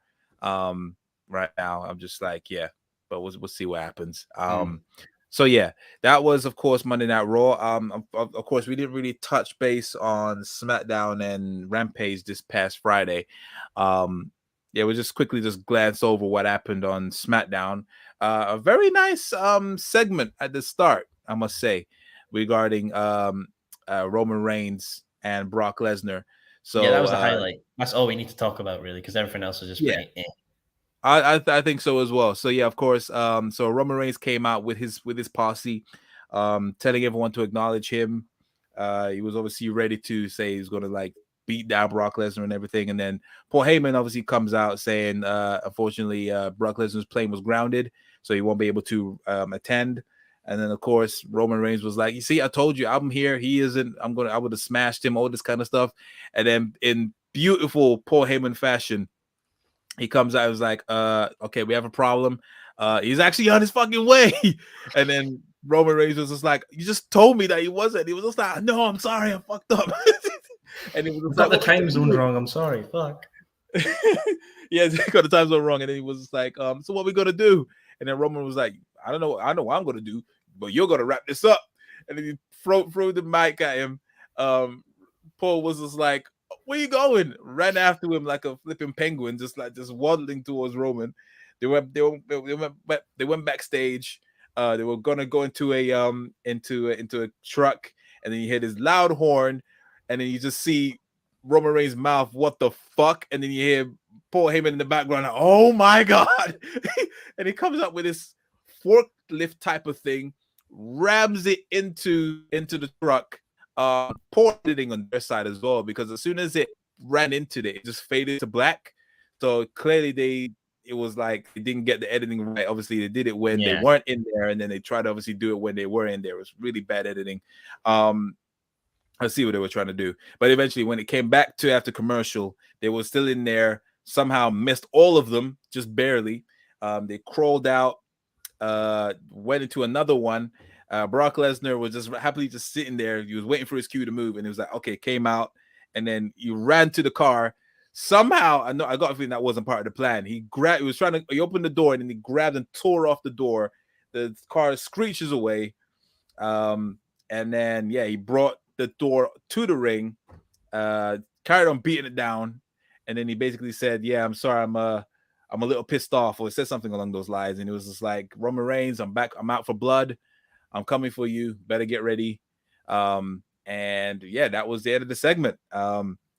Right now, I'm just like, yeah, but we'll see what happens. So yeah, that was of course Monday Night Raw. Of course, we didn't really touch base on SmackDown and Rampage this past Friday. Yeah, we'll just quickly glance over what happened on SmackDown. A very nice segment at the start, I must say, regarding Roman Reigns and Brock Lesnar. So yeah, that was the highlight. That's all we need to talk about, really, because everything else is just pretty. I think so as well. So yeah, of course. So Roman Reigns came out with his posse, telling everyone to acknowledge him. He was obviously ready to say he's going to like beat down Brock Lesnar and everything. And then Paul Heyman obviously comes out saying, unfortunately, Brock Lesnar's plane was grounded, so he won't be able to attend. And then of course Roman Reigns was like, "You see, I told you, I'm here. He isn't. I would have smashed him. All this kind of stuff." And then in beautiful Paul Heyman fashion, he comes out and was like, okay, we have a problem. He's actually on his fucking way. And then Roman Reigns was just like, "You just told me that he wasn't." He was just like, "No, I'm sorry, I fucked up." And he was got the time zone wrong. I'm sorry. Fuck. Yeah, he got the time zone wrong. And then he was like, so what we gonna do? And then Roman was like, I don't know. I know what I'm gonna do, but you're gonna wrap this up. And then he threw the mic at him. Paul was just like, "Where you going?" Ran after him like a flipping penguin, just waddling towards Roman. They went backstage. They were gonna go into a truck, and then you hear this loud horn, and then you just see Roman Reigns' mouth. What the fuck? And then you hear Paul Heyman in the background. Oh my God! And he comes up with this forklift type of thing, rams it into the truck. poor editing on their side as well, because as soon as it ran into it just faded to black. So clearly it was like they didn't get the editing right. Obviously, they did it when they weren't in there, and then they tried to obviously do it when they were in there. It was really bad editing. I see what they were trying to do, but eventually, when it came back to after commercial, they were still in there. Somehow missed all of them, just barely. They crawled out, went into another one. Brock Lesnar was just happily just sitting there. He was waiting for his cue to move, and he was like, "Okay," came out, and then he ran to the car. Somehow, I got a feeling that wasn't part of the plan. He opened the door, and then he grabbed and tore off the door. The car screeches away, and then he brought the door to the ring, carried on beating it down, and then he basically said, "Yeah, I'm sorry, I'm a little pissed off," or said something along those lines, and it was just like, "Roman Reigns, I'm back. I'm out for blood. I'm coming for you. Better get ready." And that was the end of the segment.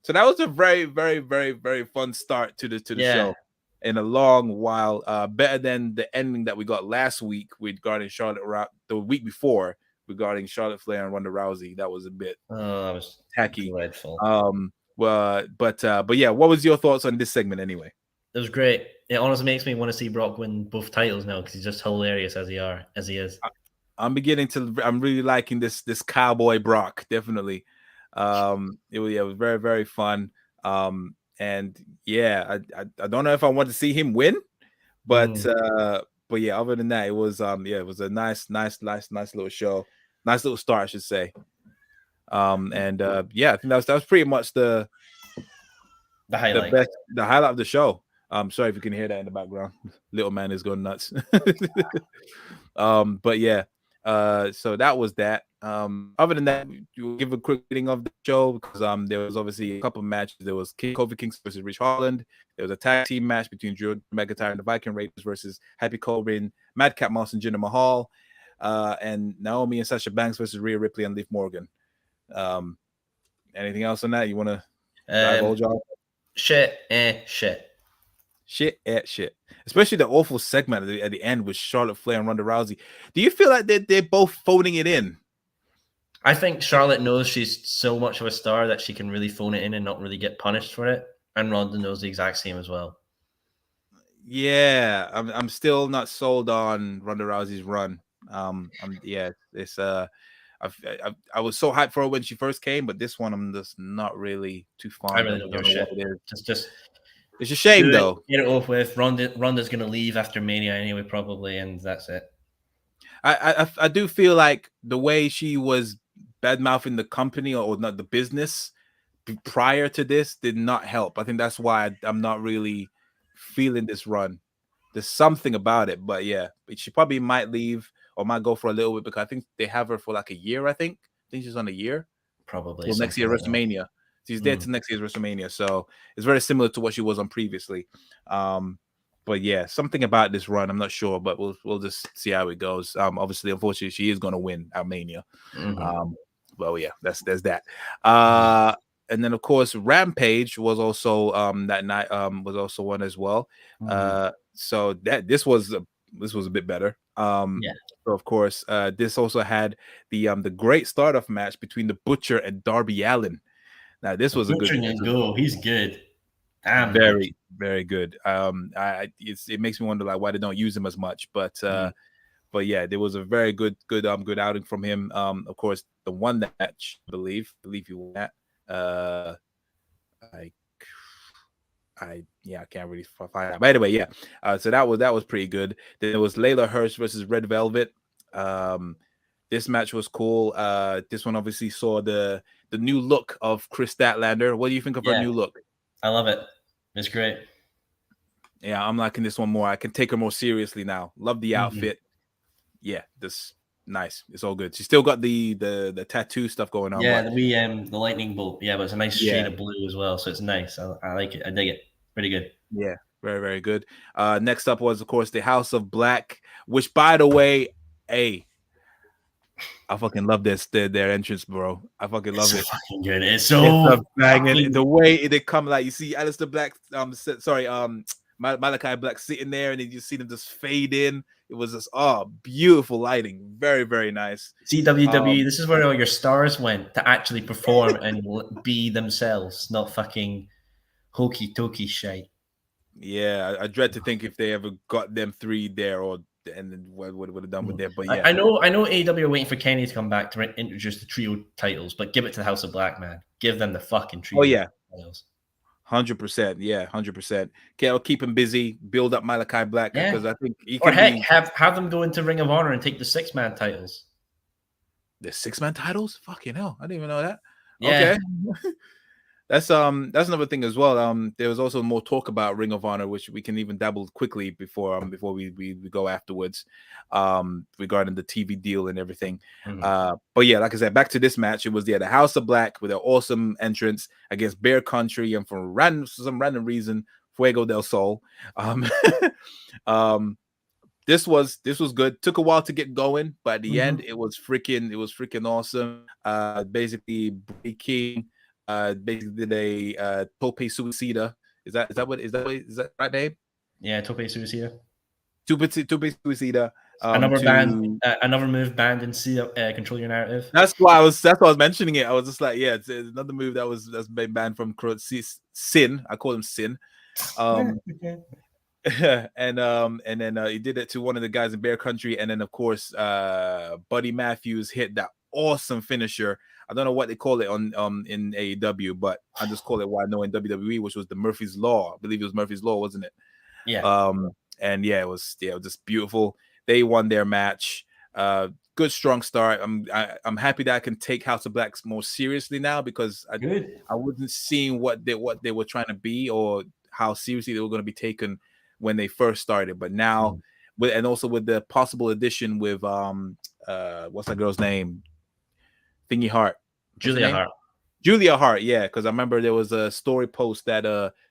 So that was a very, very, very, very fun start to the show in a long while. Better than the ending that we got last week regarding the week before regarding Charlotte Flair and Ronda Rousey. That was a bit that was tacky. dreadful. But yeah, what was your thoughts on this segment anyway? It was great. It honestly makes me want to see Brock win both titles now because he's just hilarious as he is. I'm really liking this cowboy Brock, definitely. It was very, very fun. And yeah, I don't know if I want to see him win, but yeah, other than that, it was it was a nice little show, nice little start, I should say. I think that was pretty much the highlight, the highlight of the show. Sorry if you can hear that in the background. Little man is going nuts. But yeah, so that was that. Other than that, we'll give a quick reading of the show because there was obviously a couple of matches. There was Kofi Kingston versus Rich Holland. There was a tag team match between Drew McIntyre and the Viking Raiders versus Happy Corbin, Madcap Moss, and Jinder Mahal, and Naomi and Sasha Banks versus Rhea Ripley and Liv Morgan. Anything else on that you want to divulge on? Shit. Especially the awful segment at the end with Charlotte Flair and Ronda Rousey. Do you feel like they're both phoning it in? I think Charlotte knows she's so much of a star that she can really phone it in and not really get punished for it. And Ronda knows the exact same as well. Yeah, I'm still not sold on Ronda Rousey's run. I was so hyped for her when she first came, but this one I'm just not really too fond. I really don't give a shit. It's a shame though. Get it off with. Ronda's gonna leave after Mania anyway, probably, and that's it. I do feel like the way she was bad mouthing the company or not the business prior to this did not help. I think that's why I'm not really feeling this run. There's something about it, but yeah, she probably might leave or might go for a little bit because I think they have her for like a year. I think she's on a year, probably. Well, next year WrestleMania. She's there to next year's WrestleMania, so it's very similar to what she was on previously. But yeah, something about this run, I'm not sure, but we'll just see how it goes. Obviously, unfortunately, she is going to win at Mania. Well, yeah, there's that. And then of course, Rampage was also that night was also one as well. So this was a bit better. So of course, this also had the great start-off match between the Butcher and Darby Allin. Now this was a good go. He's good. Damn, very, very good. It makes me wonder like why they don't use him as much, but yeah, there was a very good outing from him. Of course, the one match, I believe he won that. I can't really find out. But anyway, yeah. So that was pretty good. Then there was Layla Hirsch versus Red Velvet. This match was cool. This one obviously saw the new look of Chris Statlander. What do you think of her new look? I love it. It's great. Yeah, I'm liking this one more. I can take her more seriously now. Love the outfit. Yeah, this nice. It's all good. She's still got the tattoo stuff going on. Yeah, the lightning bolt. Yeah, but it's a nice shade of blue as well, so it's nice. I like it. I dig it. Pretty good. Yeah, very, very good. Next up was, of course, the House of Black, which, by the way, I fucking love their entrance, bro. I fucking love it. Fucking good. It's so banging. The way they come, like you see Aleister Black, Malachi Black sitting there, and then you see them just fade in. It was just beautiful lighting, very very nice. See, WWE, this is where all your stars went to actually perform and be themselves, not fucking hokey tokey shite. Yeah, I dread to think if they ever got them three there, and then what would have done with them. But yeah, I know AEW are waiting for Kenny to come back to introduce the trio titles, but give it to the House of Black, man. Give them the fucking trio. Oh yeah, titles. 100%. Yeah, 100%. Okay, keep him busy. Build up Malachi Black because I think he or can have them go into Ring of Honor and take the 6-man titles. The 6-man titles? Fucking hell, I didn't even know that. Yeah. Okay. That's another thing as well. There was also more talk about Ring of Honor, which we can even dabble quickly before we go afterwards, regarding the TV deal and everything. But yeah, like I said, back to this match, it was the House of Black with an awesome entrance against Bear Country, and for some random reason, Fuego del Sol. This was good. Took a while to get going, but at the end, it was freaking awesome. Basically breaking. Basically did a Tope Suicida. Is that right name? Yeah, Tope Suicida. Tope Suicida. Another move banned in Control Your Narrative. That's why I was mentioning it. I was just like, yeah, it's another move that's been banned from Sin. I call him Sin. And then he did it to one of the guys in Bear Country, and then of course Buddy Matthews hit that awesome finisher. I don't know what they call it on in AEW, but I just call it what I know in WWE, which was the Murphy's Law. I believe it was Murphy's Law, wasn't it? Yeah. And yeah, it was just beautiful. They won their match. Good strong start. I'm happy that I can take House of Black more seriously now, because I wasn't seeing what they were trying to be or how seriously they were going to be taken when they first started. But now and also with the possible addition with what's that girl's name? Thingy Hart. Julia Hart, yeah, because I remember there was a story post that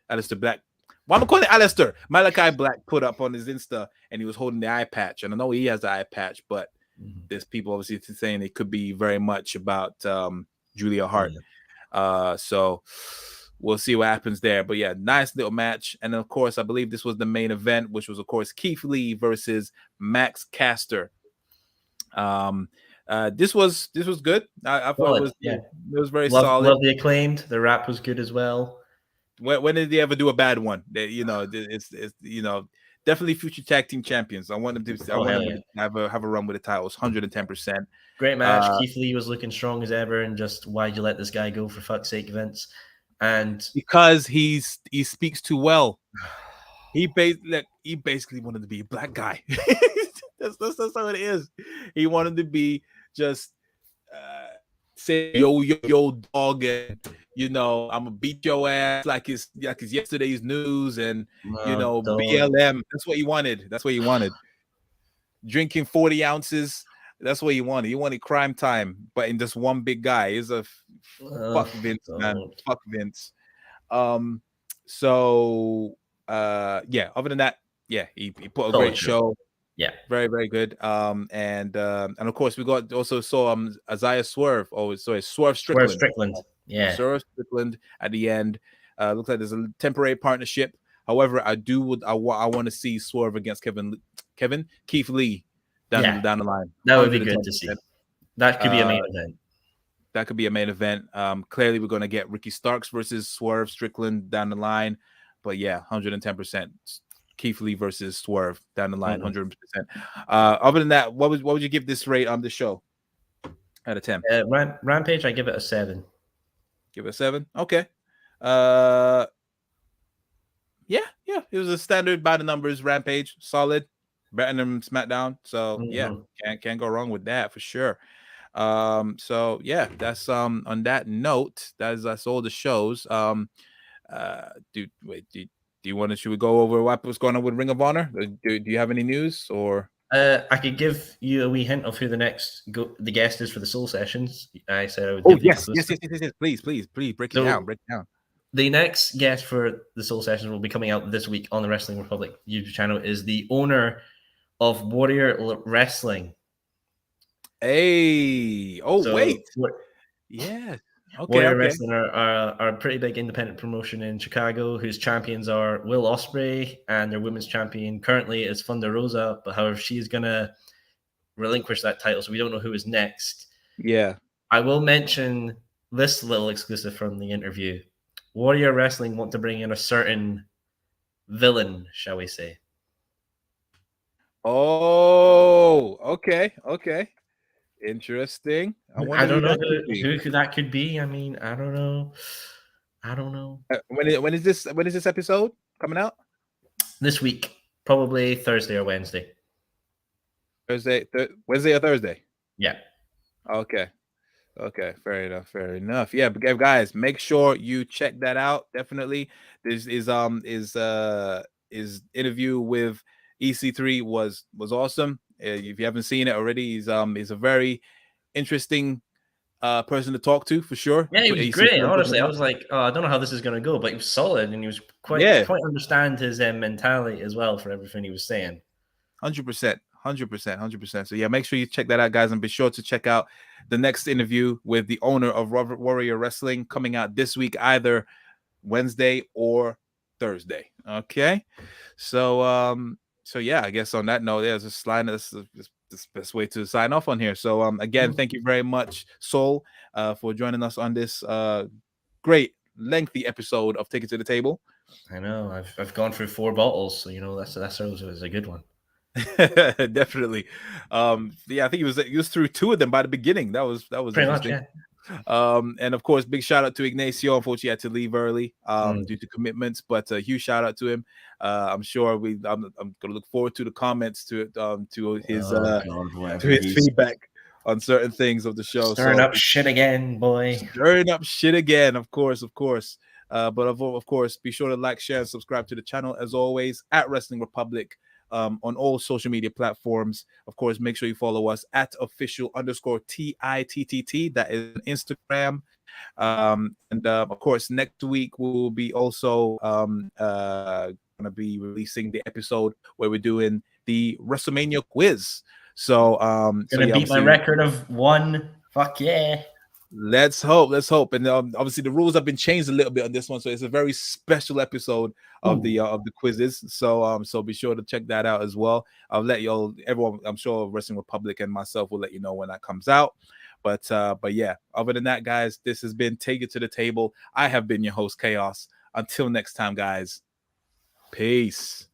Aleister Black, why am I calling it Aleister? Malachi Black put up on his Insta, and he was holding the eye patch, and I know he has the eye patch, but there's people obviously saying it could be very much about Julia Hart. So we'll see what happens there. But yeah, nice little match. And then of course, I believe this was the main event, which was of course Keith Lee versus Max Caster. This was good. I thought it was very solid. Love the Acclaimed. The rap was good as well. When did they ever do a bad one? It's definitely future tag team champions. I want them to to have a run with the titles. 110%. Great match. Keith Lee was looking strong as ever, and just why'd you let this guy go, for fuck's sake, Vince? And because he speaks too well. He basically wanted to be a black guy. That's how it is. He wanted to be just say yo dog, and I'm gonna beat your ass like it's yesterday's news, and BLM. That's what he wanted. Drinking 40 ounces. That's what he wanted. He wanted crime time, but in just one big guy. He's a fuck Vince, man. Fuck Vince. So other than that, he put a great show. Yeah, very very good. And of course we saw Isaiah Swerve. Swerve Strickland. Yeah, Swerve Strickland at the end. Looks like there's a temporary partnership. However, I want to see Swerve against Keith Lee down the line. That would be good to see. That could be a main event. That could be a main event. Clearly, we're going to get Ricky Starks versus Swerve Strickland down the line. But yeah, 110%. Keith Lee versus Swerve down the line, 100%. Other than that, what would you give this rate on the show out of 10? Rampage, I give it a 7. Give it a 7? Okay. Yeah. It was a standard by the numbers Rampage, solid, better than SmackDown. So yeah, can't go wrong with that for sure. So yeah, that's on that note, that's all the shows. Should we go over what's going on with Ring of Honor? Do you have any news, or? I could give you a wee hint of who the guest is for the Soul Sessions. I said I would. Oh yes. Please break it down. The next guest for the Soul Sessions will be coming out this week on the Wrestling Republic YouTube channel. Is the owner of Warrior Wrestling. Hey! Oh, wait. Yeah. Warrior Wrestling are a pretty big independent promotion in Chicago, whose champions are Will Ospreay, and their women's champion currently is Thunder Rosa. But however, she's gonna relinquish that title, so we don't know who is next. Yeah. I will mention this little exclusive from the interview. Warrior Wrestling want to bring in a certain villain, shall we say? Oh, okay. Interesting. I don't know who that could be. I mean, I don't know. When is this episode coming out? This week, probably Thursday or Wednesday. Wednesday or Thursday? Yeah. Okay. Fair enough. Yeah, but guys, make sure you check that out. Definitely. This is interview with EC3 was awesome. If you haven't seen it already, he's a very interesting person to talk to for sure. Yeah, he was great. Honestly, I was like, oh, I don't know how this is going to go, but he was solid and he was quite understand his mentality as well for everything he was saying. 100%. So yeah, make sure you check that out, guys, and be sure to check out the next interview with the owner of Warrior Wrestling coming out this week, either Wednesday or Thursday. Okay, so yeah, I guess on that note, there's a slide. This is the best way to sign off on here. So again, thank you very much, Soul, for joining us on this great lengthy episode of Take It to the Table. I know I've gone through 4 bottles, so that's always a good one. Definitely. Yeah, I think he was through 2 of them by the beginning. That was pretty much, yeah. And of course, big shout out to Ignacio. Unfortunately, he had to leave early due to commitments, but a huge shout out to him. I'm sure I'm gonna look forward to the comments to his feedback on certain things of the show. Stirring up shit again, boy. Stirring up shit again, of course. But of course, be sure to like, share, and subscribe to the channel as always at Wrestling Republic. On all social media platforms. Of course, make sure you follow us at official_TITTT. That is Instagram. And of course, next week we'll be also gonna be releasing the episode where we're doing the WrestleMania quiz. So gonna beat my record of 1. Fuck yeah. Let's hope. And obviously the rules have been changed a little bit on this one, so it's a very special episode of the quizzes. So so be sure to check that out as well. I'll let everyone, I'm sure Wrestling Republic and myself will let you know when that comes out. But yeah, other than that, guys, this has been Take It to the Table. I have been your host, Chaos. Until next time, guys. Peace.